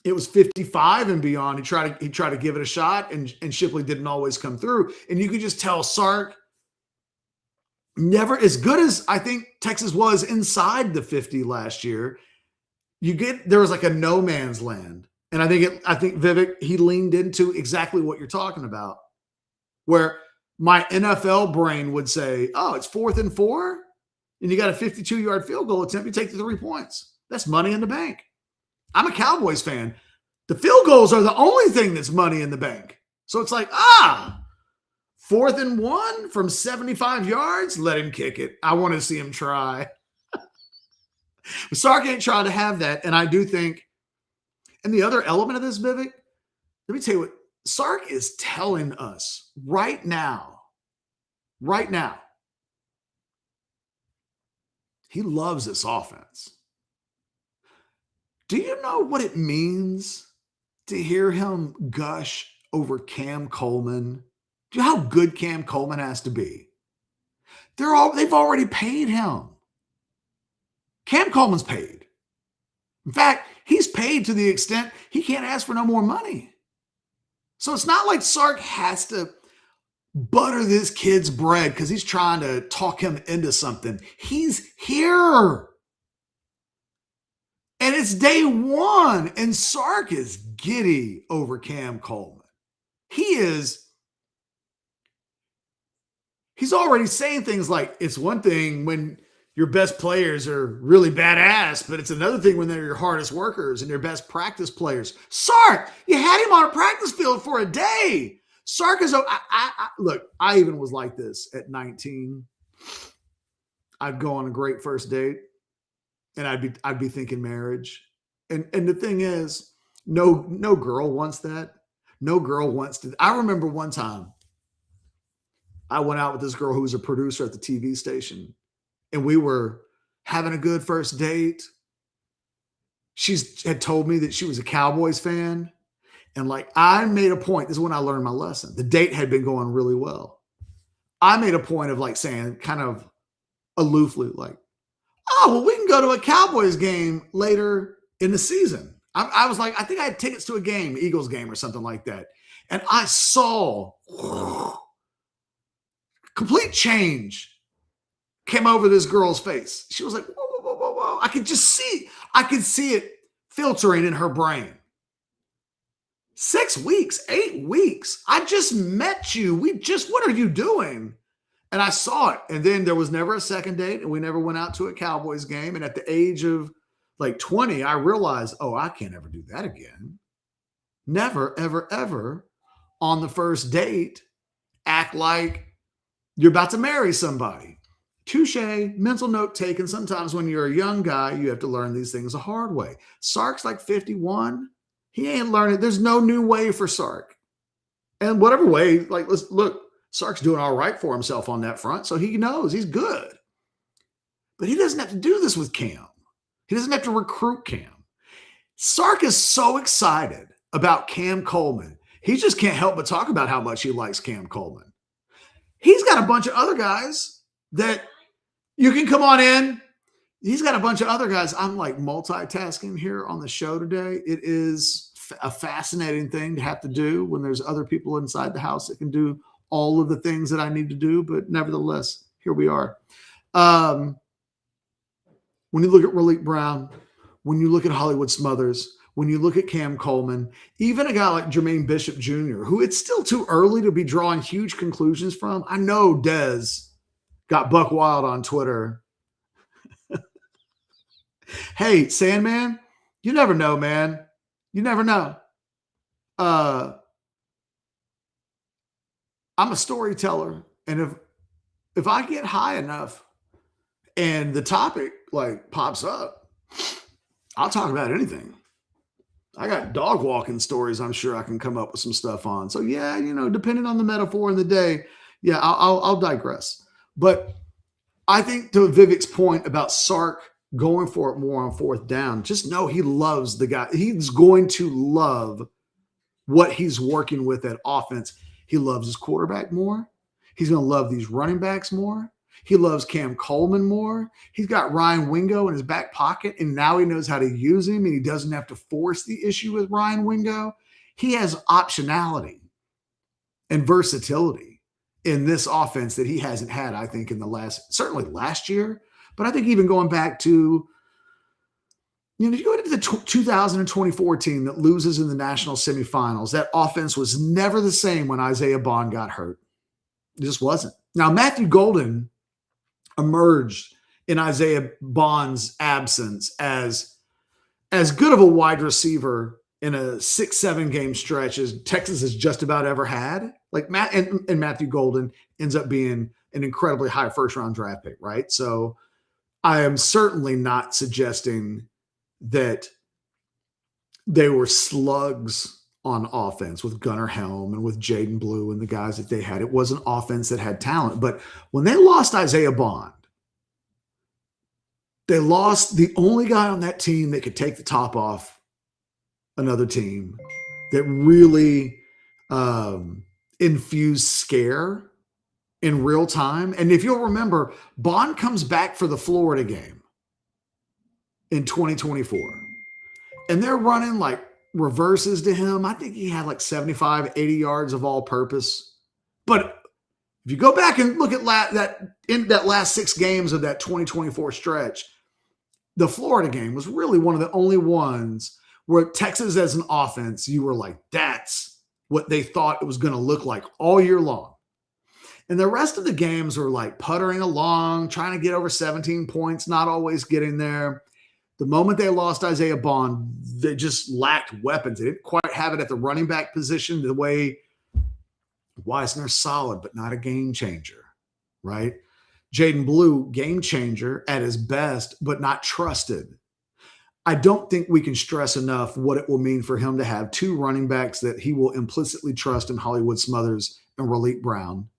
it was 55 and beyond, he tried to give it a shot, and Shipley didn't always come through. And you could just tell Sark, never as good as I think Texas was inside the 50 last year. There was like a no man's land. And I think Vivek, he leaned into exactly what you're talking about, where my NFL brain would say, oh, it's 4th and 4 and you got a 52-yard field goal attempt. You take the 3 points. That's money in the bank. I'm a Cowboys fan. The field goals are the only thing that's money in the bank. So it's like, 4th and 1 from 75 yards. Let him kick it. I want to see him try. But Sark ain't trying to have that. And I do think, and the other element of this, Vivek, let me tell you what Sark is telling us right now, he loves this offense. Do you know what it means to hear him gush over Cam Coleman? Do you know how good Cam Coleman has to be? They've already paid him. Cam Coleman's paid. In fact, he's paid to the extent he can't ask for no more money. So it's not like Sark has to butter this kid's bread because he's trying to talk him into something. He's here. And it's day 1, and Sark is giddy over Cam Coleman. He's already saying things like, it's one thing when your best players are really badass, but it's another thing when they're your hardest workers and your best practice players. Sark, you had him on a practice field for a day. Sark is, look, I even was like this at 19. I'd go on a great first date and I'd be thinking marriage. And the thing is, no girl wants that. No girl wants to. I remember one time I went out with this girl who was a producer at the TV station, and we were having a good first date. She had told me that she was a Cowboys fan. And like, I made a point. This is when I learned my lesson. The date had been going really well. I made a point of like saying kind of aloofly, like, oh, well, we can go to a Cowboys game later in the season. I was like, I think I had tickets to a game, Eagles game or something like that. And I saw complete change came over this girl's face. She was like, whoa, whoa, whoa, whoa, whoa. I could see it filtering in her brain. 6 weeks, 8 weeks. I just met you. What are you doing? And I saw it. And then there was never a second date, and we never went out to a Cowboys game. And at the age of like 20, I realized, oh, I can't ever do that again. Never, ever, ever on the first date act like you're about to marry somebody. Touche, mental note taken. Sometimes when you're a young guy, you have to learn these things the hard way. Sark's like 51. He ain't learning. There's no new way for Sark. And whatever way, like, let's look, Sark's doing all right for himself on that front. So he knows he's good. But he doesn't have to do this with Cam. He doesn't have to recruit Cam. Sark is so excited about Cam Coleman. He just can't help but talk about how much he likes Cam Coleman. He's got a bunch of other guys that you can come on in. He's got a bunch of other guys. I'm like multitasking here on the show today. It is a fascinating thing to have to do when there's other people inside the house that can do all of the things that I need to do. But nevertheless, here we are. When you look at Raleek Brown, when you look at Hollywood Smothers, when you look at Cam Coleman, even a guy like Jermaine Bishop Jr., who it's still too early to be drawing huge conclusions from. I know Dez got buck wild on Twitter. Hey, Sandman, you never know, man. You never know. I'm a storyteller, and if I get high enough and the topic like pops up, I'll talk about anything. I got dog walking stories I'm sure I can come up with some stuff on. So yeah, depending on the metaphor in the day, yeah, I'll digress. But I think to Vivek's point about Sark going for it more on fourth down, just know he loves the guy. He's going to love what he's working with at offense. He loves his quarterback more. He's going to love these running backs more. He loves Cam Coleman more. He's got Ryan Wingo in his back pocket, and now he knows how to use him, and he doesn't have to force the issue with Ryan Wingo. He has optionality and versatility in this offense that he hasn't had, I think, certainly last year, but I think even going back to, you go into the 2024 team that loses in the national semifinals, that offense was never the same when Isaiah Bond got hurt. It just wasn't. Now, Matthew Golden emerged in Isaiah Bond's absence as good of a wide receiver in a 6-7 game stretch as Texas has just about ever had. Like and Matthew Golden ends up being an incredibly high first round draft pick, right? So I am certainly not suggesting that they were slugs on offense with Gunnar Helm and with Jaden Blue and the guys that they had. It was an offense that had talent. But when they lost Isaiah Bond, they lost the only guy on that team that could take the top off another team, that really infused scare in real time. And if you'll remember, Bond comes back for the Florida game in 2024. And they're running like reverses to him. I think he had like 75, 80 yards of all purpose. But if you go back and look at that last 6 games of that 2024 stretch, the Florida game was really one of the only ones where Texas as an offense, you were like, that's what they thought it was going to look like all year long. And the rest of the games were like puttering along, trying to get over 17 points, not always getting there. The moment they lost Isaiah Bond, they just lacked weapons. They didn't quite have it at the running back position the way Wisner's solid, but not a game changer, right? Jaden Blue, game changer at his best, but not trusted. I don't think we can stress enough what it will mean for him to have 2 running backs that he will implicitly trust in Hollywood Smothers and Raleek Brown.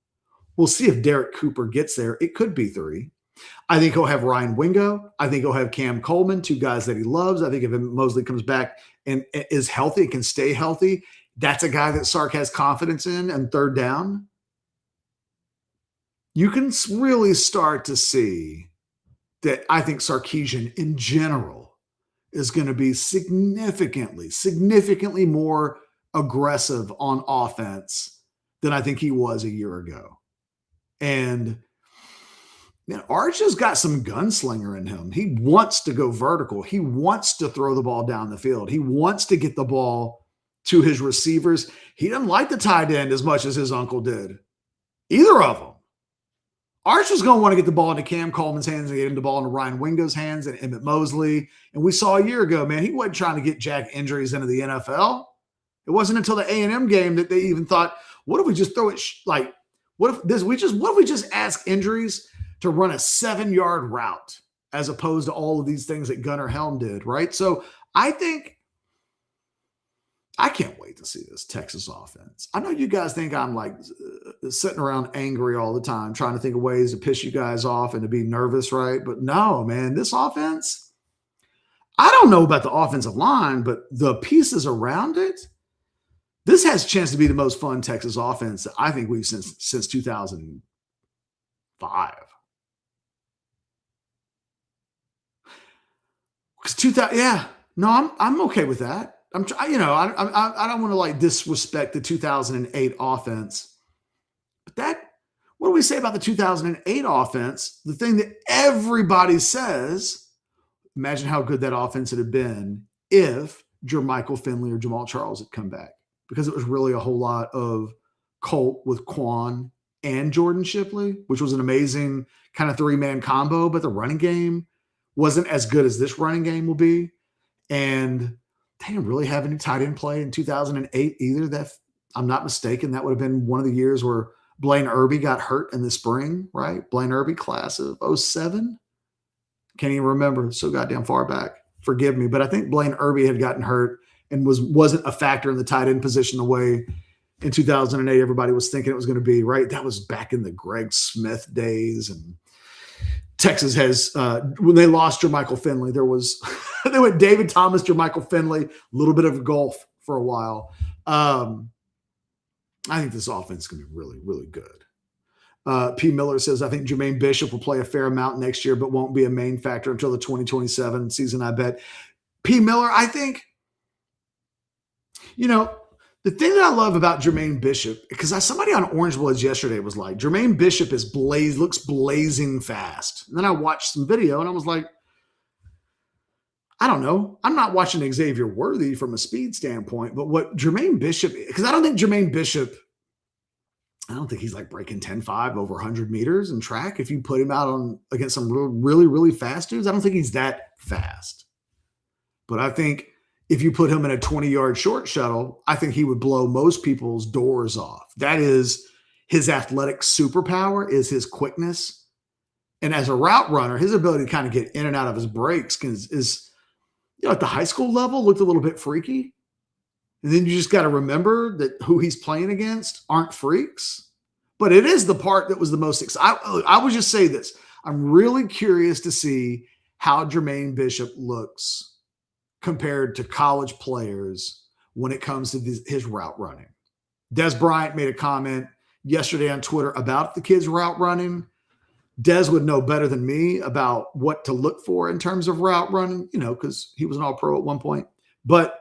We'll see if Derek Cooper gets there. It could be 3. I think he'll have Ryan Wingo. I think he'll have Cam Coleman, 2 guys that he loves. I think if Mosley comes back and is healthy, can stay healthy, that's a guy that Sark has confidence in and third down. You can really start to see that I think Sarkisian in general is going to be significantly more aggressive on offense than I think he was a year ago. And man, Arch has got some gunslinger in him. He wants to go vertical. He wants to throw the ball down the field. He wants to get the ball to his receivers. He doesn't like the tight end as much as his uncle did. Either of them. Arch was going to want to get the ball into Cam Coleman's hands and get the ball into Ryan Wingo's hands and Emmett Mosley. And we saw a year ago, man, he wasn't trying to get jack injuries into the NFL. It wasn't until the A&M game that they even thought, what if we just throw it what if we just ask injuries to run a 7-yard route as opposed to all of these things that Gunnar Helm did, right? So I think I can't wait to see this Texas offense. I know you guys think I'm like sitting around angry all the time, trying to think of ways to piss you guys off and to be nervous, right? But no, man, this offense, I don't know about the offensive line, but the pieces around it, this has a chance to be the most fun Texas offense that I think we've since 2005. Because 2000, yeah, no, I'm okay with that. I don't want to like disrespect the 2008 offense, but what do we say about the 2008 offense? The thing that everybody says, imagine how good that offense would have been if Jermichael Finley or Jamal Charles had come back, because it was really a whole lot of Colt with Quan and Jordan Shipley, which was an amazing kind of 3-man combo, but the running game wasn't as good as this running game will be. And they didn't really have any tight end play in 2008 either. That, I'm not mistaken, that would have been one of the years where Blaine Irby got hurt in the spring, right? Blaine Irby, class of 07. Can't even remember. So goddamn far back. Forgive me. But I think Blaine Irby had gotten hurt and wasn't a factor in the tight end position the way in 2008 everybody was thinking it was going to be, right? That was back in the Greg Smith days. And Texas has, when they lost Jermichael Finley, they went David Thomas, Jermichael Finley, a little bit of golf for a while. I think this offense is going to be really, really good. P. Miller says, I think Jermaine Bishop will play a fair amount next year, but won't be a main factor until the 2027 season, I bet. P. Miller, I think, the thing that I love about Jermaine Bishop, because somebody on Orange Bloods yesterday was like, Jermaine Bishop looks blazing fast. And then I watched some video and I was like, I don't know. I'm not watching Xavier Worthy from a speed standpoint, but what Jermaine Bishop, because I don't think he's like breaking 10.5 over 100 meters in track. If you put him out against some really, really fast dudes, I don't think he's that fast. But I think if you put him in a 20-yard short shuttle, I think he would blow most people's doors off. That is his athletic superpower, is his quickness. And as a route runner, his ability to kind of get in and out of his breaks is at the high school level, looked a little bit freaky. And then you just got to remember that who he's playing against aren't freaks. But it is the part that was the most exciting. I would just say this. I'm really curious to see how Jermaine Bishop looks compared to college players when it comes to his route running. Des Bryant made a comment yesterday on Twitter about the kids' route running. Des would know better than me about what to look for in terms of route running, because he was an all-pro at one point. But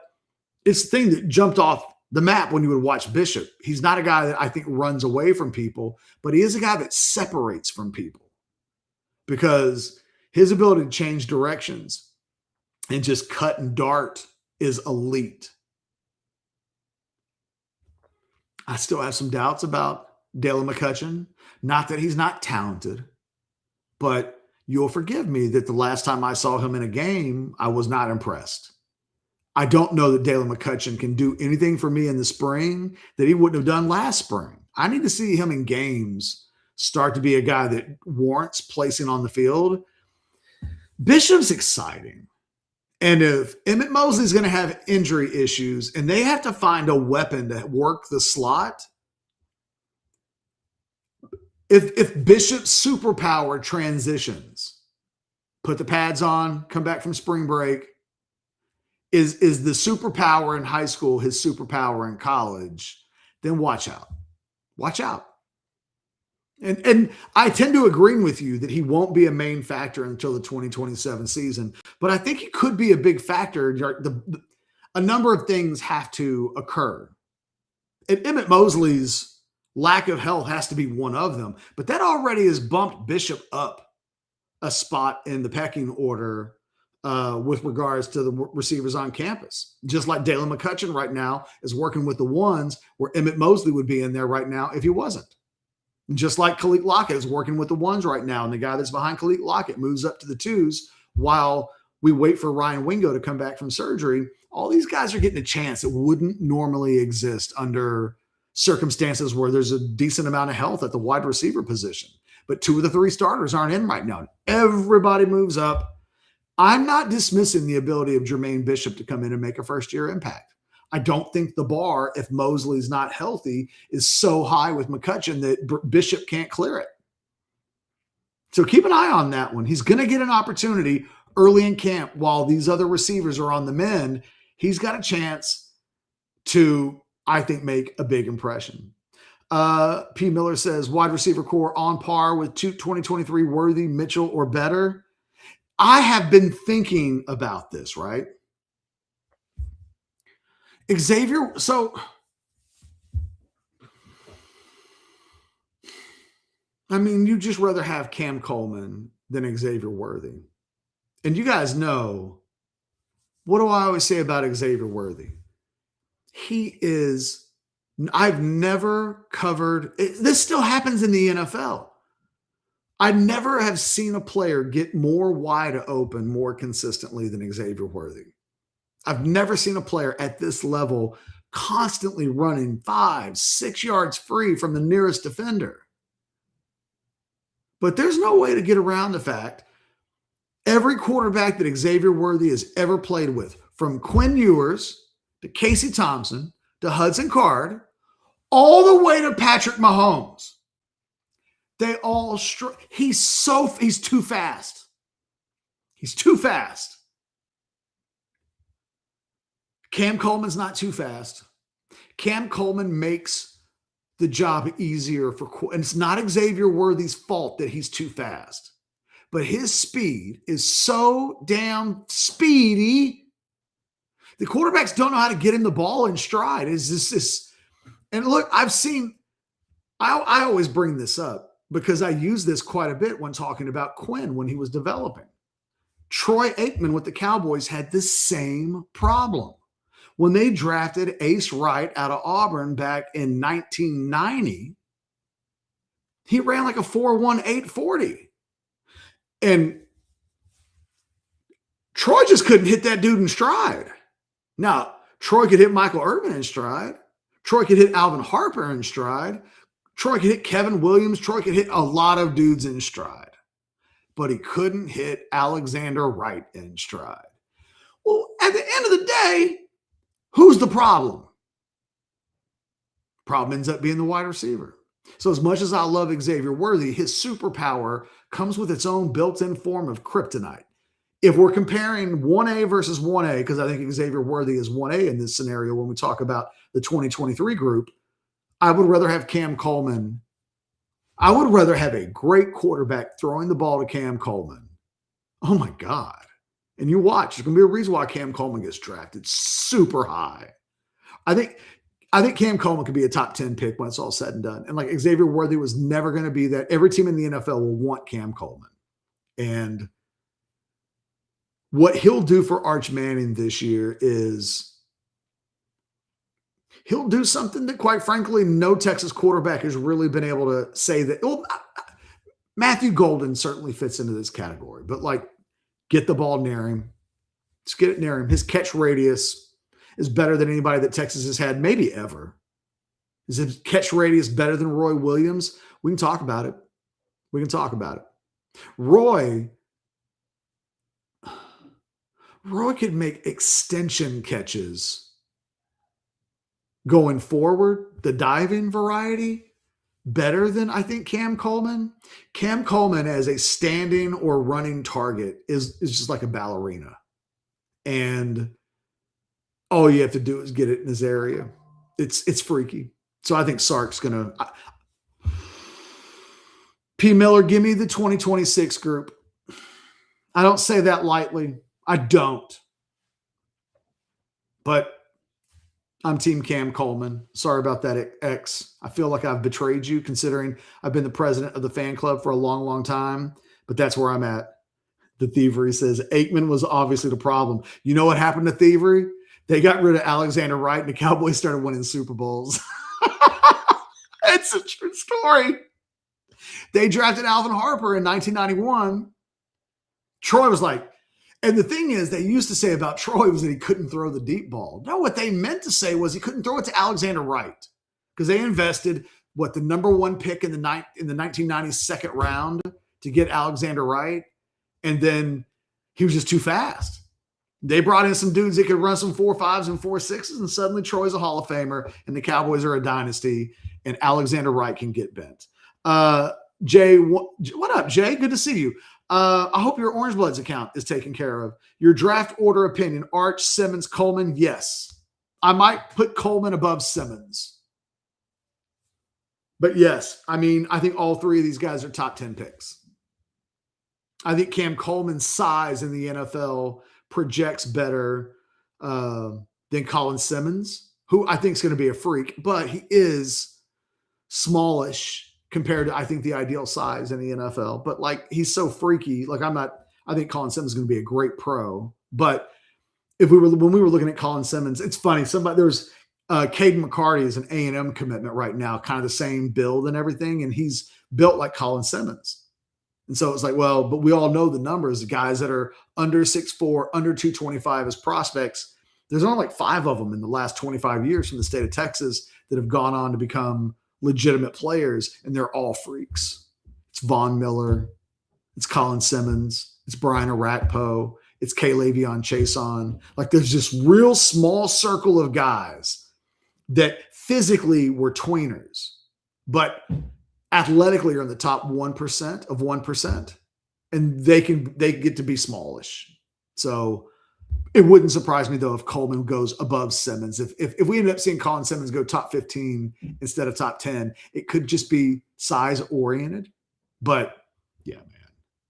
it's the thing that jumped off the map when you would watch Bishop. He's not a guy that I think runs away from people, but he is a guy that separates from people because his ability to change directions and just cut and dart is elite. I still have some doubts about Dalen McCutcheon. Not that he's not talented, but you'll forgive me that the last time I saw him in a game, I was not impressed. I don't know that Dalen McCutcheon can do anything for me in the spring that he wouldn't have done last spring. I need to see him in games start to be a guy that warrants placing on the field. Bishop's exciting. And if Emmett Mosley is going to have injury issues and they have to find a weapon to work the slot, if Bishop's superpower transitions, put the pads on, come back from spring break, is the superpower in high school his superpower in college, then watch out. Watch out. And I tend to agree with you that he won't be a main factor until the 2027 season, but I think he could be a big factor. A number of things have to occur. And Emmett Mosley's lack of health has to be one of them, but that already has bumped Bishop up a spot in the pecking order with regards to the receivers on campus. Just like Dalen McCutcheon right now is working with the ones, where Emmett Mosley would be in there right now if he wasn't. Just like Khalid Lockett is working with the ones right now, and the guy that's behind Khalid Lockett moves up to the twos while we wait for Ryan Wingo to come back from surgery. All these guys are getting a chance that wouldn't normally exist under circumstances where there's a decent amount of health at the wide receiver position. But 2 of the 3 starters aren't in right now. Everybody moves up. I'm not dismissing the ability of Jermaine Bishop to come in and make a first-year impact. I don't think the bar, if Mosley's not healthy, is so high with McCutcheon that Bishop can't clear it. So keep an eye on that one. He's going to get an opportunity early in camp while these other receivers are on the mend. He's got a chance to, I think, make a big impression. P. Miller says, wide receiver core on par with 2023 Worthy, Mitchell, or better. I have been thinking about this, right? Xavier, so I mean, you just rather have Cam Coleman than Xavier Worthy. And you guys know, what do I always say about Xavier Worthy? He is, I've never covered, this still happens in the NFL. I never have seen a player get more wide open more consistently than Xavier Worthy. I've never seen a player at this level constantly running 5-6 yards free from the nearest defender. But there's no way to get around the fact every quarterback that Xavier Worthy has ever played with, from Quinn Ewers to Casey Thompson to Hudson Card, all the way to Patrick Mahomes, they all he's too fast. He's too fast. Cam Coleman's not too fast. Cam Coleman makes the job easier and it's not Xavier Worthy's fault that he's too fast, but his speed is so damn speedy. The quarterbacks don't know how to get him the ball in stride. Is this? And look, I always bring this up because I use this quite a bit when talking about Quinn when he was developing. Troy Aikman with the Cowboys had the same problem. When they drafted Ace Wright out of Auburn back in 1990, he ran like a 4.1 840. And Troy just couldn't hit that dude in stride. Now, Troy could hit Michael Irvin in stride. Troy could hit Alvin Harper in stride. Troy could hit Kevin Williams. Troy could hit a lot of dudes in stride. But he couldn't hit Alexander Wright in stride. Well, at the end of the day, who's the problem? Problem ends up being the wide receiver. So as much as I love Xavier Worthy, his superpower comes with its own built-in form of kryptonite. If we're comparing 1A versus 1A, because I think Xavier Worthy is 1A in this scenario when we talk about the 2023 group, I would rather have Cam Coleman. I would rather have a great quarterback throwing the ball to Cam Coleman. Oh my God. And you watch, there's going to be a reason why Cam Coleman gets drafted super high. I think Cam Coleman could be a top 10 pick when it's all said and done. And like Xavier Worthy was never going to be that. Every team in the NFL will want Cam Coleman. And what he'll do for Arch Manning this year is he'll do something that, quite frankly, no Texas quarterback has really been able to say that. Well, Matthew Golden certainly fits into this category, but like, get the ball near him. Just get it near him. His catch radius is better than anybody that Texas has had, maybe ever. Is his catch radius better than Roy Williams? We can talk about it. We can talk about it. Roy could make extension catches going forward, the diving variety, better than I think Cam Coleman. Cam Coleman as a standing or running target is just like a ballerina. And all you have to do is get it in his area. It's freaky. So I think Sark's going to P. Miller, give me the 2026 group. I don't say that lightly. I don't. But I'm Team Cam Coleman. Sorry about that, X. I feel like I've betrayed you considering I've been the president of the fan club for a long, long time, but that's where I'm at. The Thievery says Aikman was obviously the problem. You know what happened to Thievery? They got rid of Alexander Wright and the Cowboys started winning Super Bowls. It's a true story. They drafted Alvin Harper in 1991. Troy was like, and the thing is, they used to say about Troy was that he couldn't throw the deep ball. No, what they meant to say was he couldn't throw it to Alexander Wright because they invested the number one pick in the 1990 second round to get Alexander Wright, and then he was just too fast. They brought in some dudes that could run some 4.5s and 4.6s, and suddenly Troy's a Hall of Famer, and the Cowboys are a dynasty, and Alexander Wright can get bent. Jay, what up, Jay? Good to see you. I hope your Orange Bloods account is taken care of. Your draft order opinion, Arch, Simmons, Coleman, yes. I might put Coleman above Simmons. But yes, I mean, I think all three of these guys are top 10 picks. I think Cam Coleman's size in the NFL projects better than Colin Simmons, who I think is going to be a freak, but he is smallish compared to, I think, the ideal size in the NFL. But like, he's so freaky. Like, I think Colin Simmons is going to be a great pro. But when we were looking at Colin Simmons, it's funny. There's Caden McCarty is an A&M commitment right now, kind of the same build and everything. And he's built like Colin Simmons. And so it's like, well, but we all know the numbers, the guys that are under 6'4", under 225 as prospects. There's only like 5 of them in the last 25 years from the state of Texas that have gone on to become legitimate players, and they're all freaks. It's Von Miller, it's Colin Simmons, it's Brian Arakpo, it's K'Lavon Chason. Like, there's this real small circle of guys that physically were tweeners, but athletically are in the top 1% of 1%, and they get to be smallish. So it wouldn't surprise me, though, if Coleman goes above Simmons. If we end up seeing Colin Simmons go top 15 instead of top 10, it could just be size oriented. But yeah, man,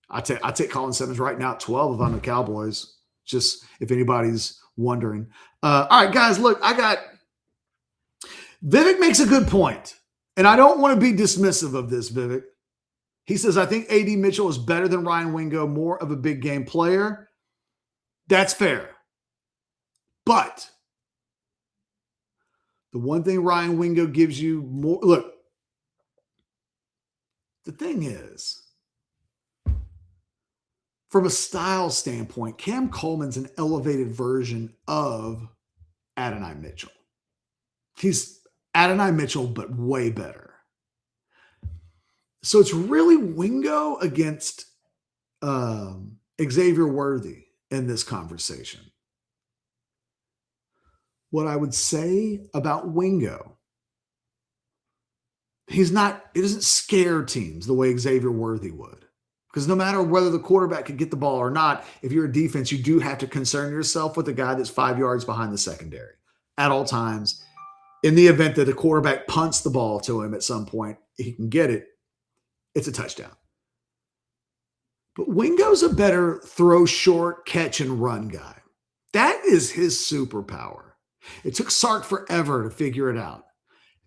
I take Colin Simmons right now at 12 if I'm the Cowboys. Just if anybody's wondering. All right, guys, look, Vivek makes a good point, and I don't want to be dismissive of this, Vivek. He says, I think A.D. Mitchell is better than Ryan Wingo, more of a big game player. That's fair. But the one thing Ryan Wingo gives you more, look, the thing is, from a style standpoint, Cam Coleman's an elevated version of Adonai Mitchell. He's Adonai Mitchell, but way better. So it's really Wingo against Xavier Worthy in this conversation. What I would say about Wingo, he doesn't scare teams the way Xavier Worthy would. Because no matter whether the quarterback can get the ball or not, if you're a defense, you do have to concern yourself with a guy that's 5 yards behind the secondary at all times. In the event that the quarterback punts the ball to him at some point, he can get it. It's a touchdown. But Wingo's a better throw short, catch, and run guy. That is his superpower. It took Sark forever to figure it out.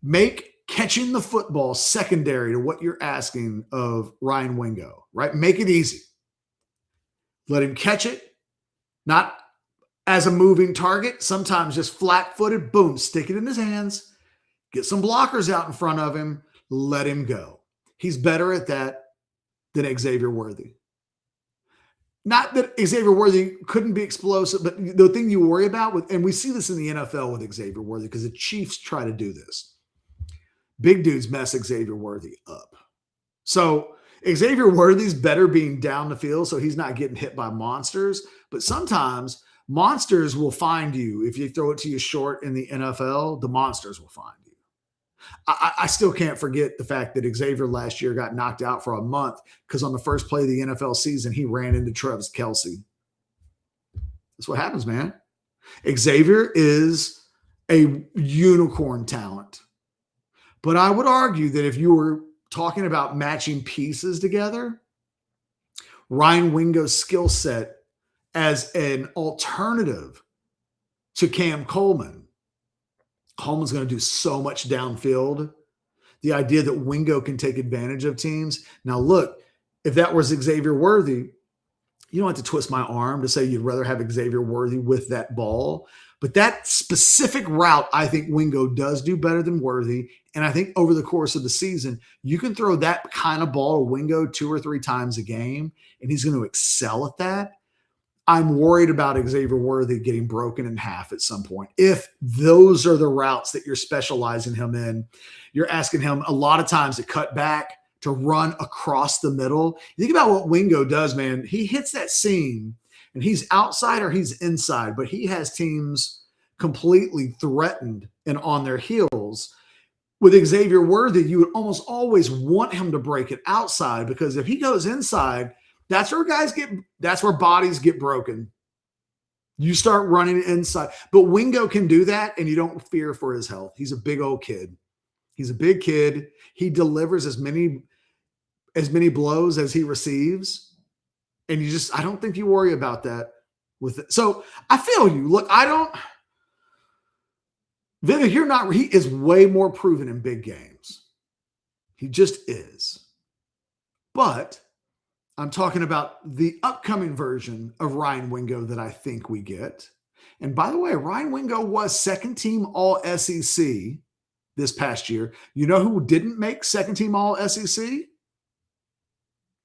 Make catching the football secondary to what you're asking of Ryan Wingo, right? Make it easy. Let him catch it, not as a moving target, sometimes just flat-footed, boom, stick it in his hands, get some blockers out in front of him, let him go. He's better at that than Xavier Worthy. Not that Xavier Worthy couldn't be explosive, but the thing you worry about and we see this in the NFL with Xavier Worthy because the Chiefs try to do this. Big dudes mess Xavier Worthy up. So Xavier Worthy's better being down the field so he's not getting hit by monsters, but sometimes monsters will find you. If you throw it to you short in the NFL, the monsters will find you. I still can't forget the fact that Xavier last year got knocked out for a month because on the first play of the NFL season, he ran into Travis Kelce. That's what happens, man. Xavier is a unicorn talent. But I would argue that if you were talking about matching pieces together, Ryan Wingo's skill set as an alternative to Cam Coleman Coleman's going to do so much downfield. The idea that Wingo can take advantage of teams. Now, look, if that was Xavier Worthy, you don't have to twist my arm to say you'd rather have Xavier Worthy with that ball. But that specific route, I think Wingo does do better than Worthy. And I think over the course of the season, you can throw that kind of ball to Wingo 2 or 3 times a game, and he's going to excel at that. I'm worried about Xavier Worthy getting broken in half at some point. If those are the routes that you're specializing him in, you're asking him a lot of times to cut back, to run across the middle. You think about what Wingo does, man. He hits that seam, and he's outside or he's inside, but he has teams completely threatened and on their heels. With Xavier Worthy, you would almost always want him to break it outside, because if he goes inside, that's where bodies get broken. You start running inside. But Wingo can do that, and you don't fear for his health. He's a big old kid. He's a big kid. He delivers as many blows as he receives. And I don't think you worry about that with it. So I feel you. Look, Vivek, he is way more proven in big games. He just is. But I'm talking about the upcoming version of Ryan Wingo that I think we get. And by the way, Ryan Wingo was second team All SEC this past year. You know who didn't make second team All SEC?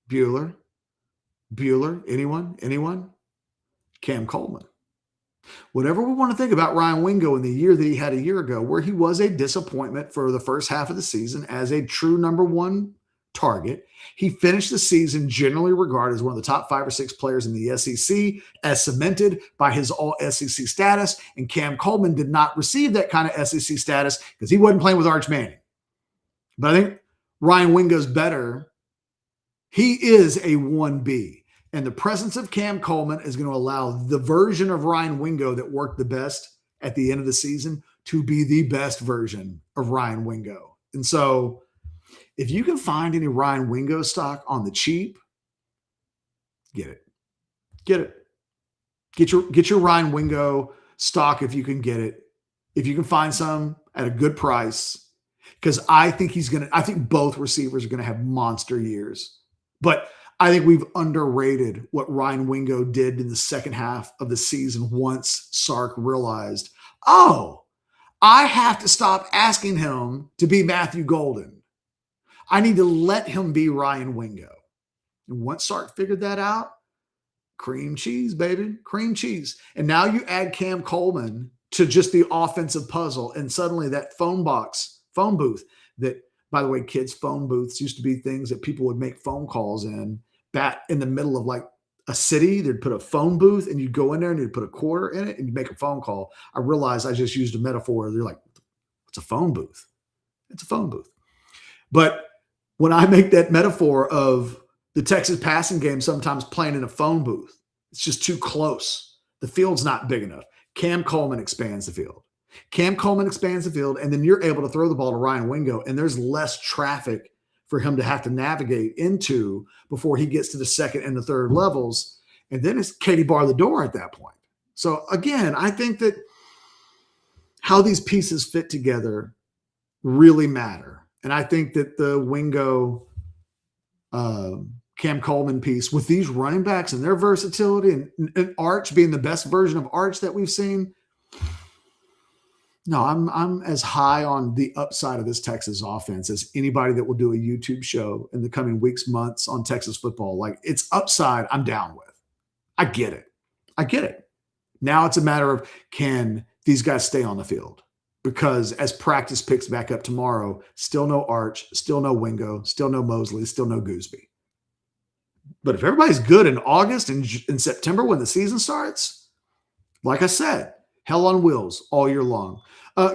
Bueller. Anyone? Cam Coleman. Whatever we want to think about Ryan Wingo in the year that he had a year ago, where he was a disappointment for the first half of the season as a true number one target, he finished the season generally regarded as one of the top 5 or 6 players in the SEC, as cemented by his All SEC status. And Cam Coleman did not receive that kind of SEC status because he wasn't playing with Arch Manning. But I think Ryan Wingo's better. He is a 1B. And the presence of Cam Coleman is going to allow the version of Ryan Wingo that worked the best at the end of the season to be the best version of Ryan Wingo. And so if you can find any Ryan Wingo stock on the cheap, get it. Get your Ryan Wingo stock if you can get it. If you can find some at a good price, because I think both receivers are going to have monster years. But I think we've underrated what Ryan Wingo did in the second half of the season once Sark realized, I have to stop asking him to be Matthew Golden. I need to let him be Ryan Wingo. And once Sark figured that out, cream cheese, baby, cream cheese. And now you add Cam Coleman to just the offensive puzzle, and suddenly that phone booth that, by the way, kids' phone booths used to be things that people would make phone calls in. Back in the middle of like a city, they'd put a phone booth, and you'd go in there and you'd put a quarter in it and you'd make a phone call. I realized I just used a metaphor. They're like, it's a phone booth. It's a phone booth. But when I make that metaphor of the Texas passing game sometimes playing in a phone booth, it's just too close. The field's not big enough. Cam Coleman expands the field. And then you're able to throw the ball to Ryan Wingo, and there's less traffic for him to have to navigate into before he gets to the second and the third levels. And then it's Katie bar the door at that point. So again, I think that how these pieces fit together really matter. And I think that the Wingo Cam Coleman piece with these running backs and their versatility and Arch being the best version of Arch that we've seen. No, I'm as high on the upside of this Texas offense as anybody that will do a YouTube show in the coming weeks, months on Texas football. Like, it's upside I'm down with. I get it. Now it's a matter of, can these guys stay on the field? Because as practice picks back up tomorrow, still no Arch, still no Wingo, still no Mosley, still no Gooseby. But if everybody's good in August and in September when the season starts, like I said, hell on wheels all year long.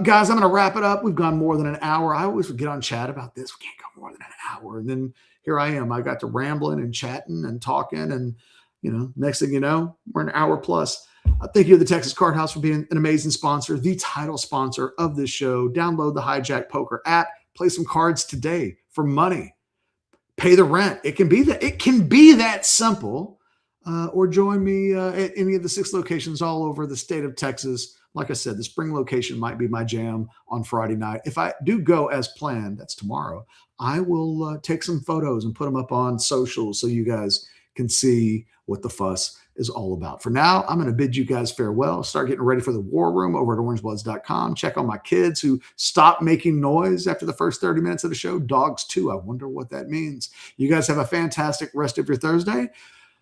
Guys, I'm going to wrap it up. We've gone more than an hour. I always get on chat about this. We can't go more than an hour. And then here I am. I got to rambling and chatting and talking. And, next thing you know, we're an hour plus. Thank you to the Texas Card House for being an amazing sponsor, the title sponsor of this show. Download the Hijack Poker app. Play some cards today for money. Pay the rent. It can be that simple. Or join me at any of the 6 locations all over the state of Texas. like I said, the spring location might be my jam on Friday night. If I do go as planned, that's tomorrow, I will take some photos and put them up on social so you guys can see what the fuss is all about. For now, I'm going to bid you guys farewell. Start getting ready for the war room over at orangebloods.com. Check on my kids who stopped making noise after the first 30 minutes of the show. Dogs, too. I wonder what that means. You guys have a fantastic rest of your Thursday.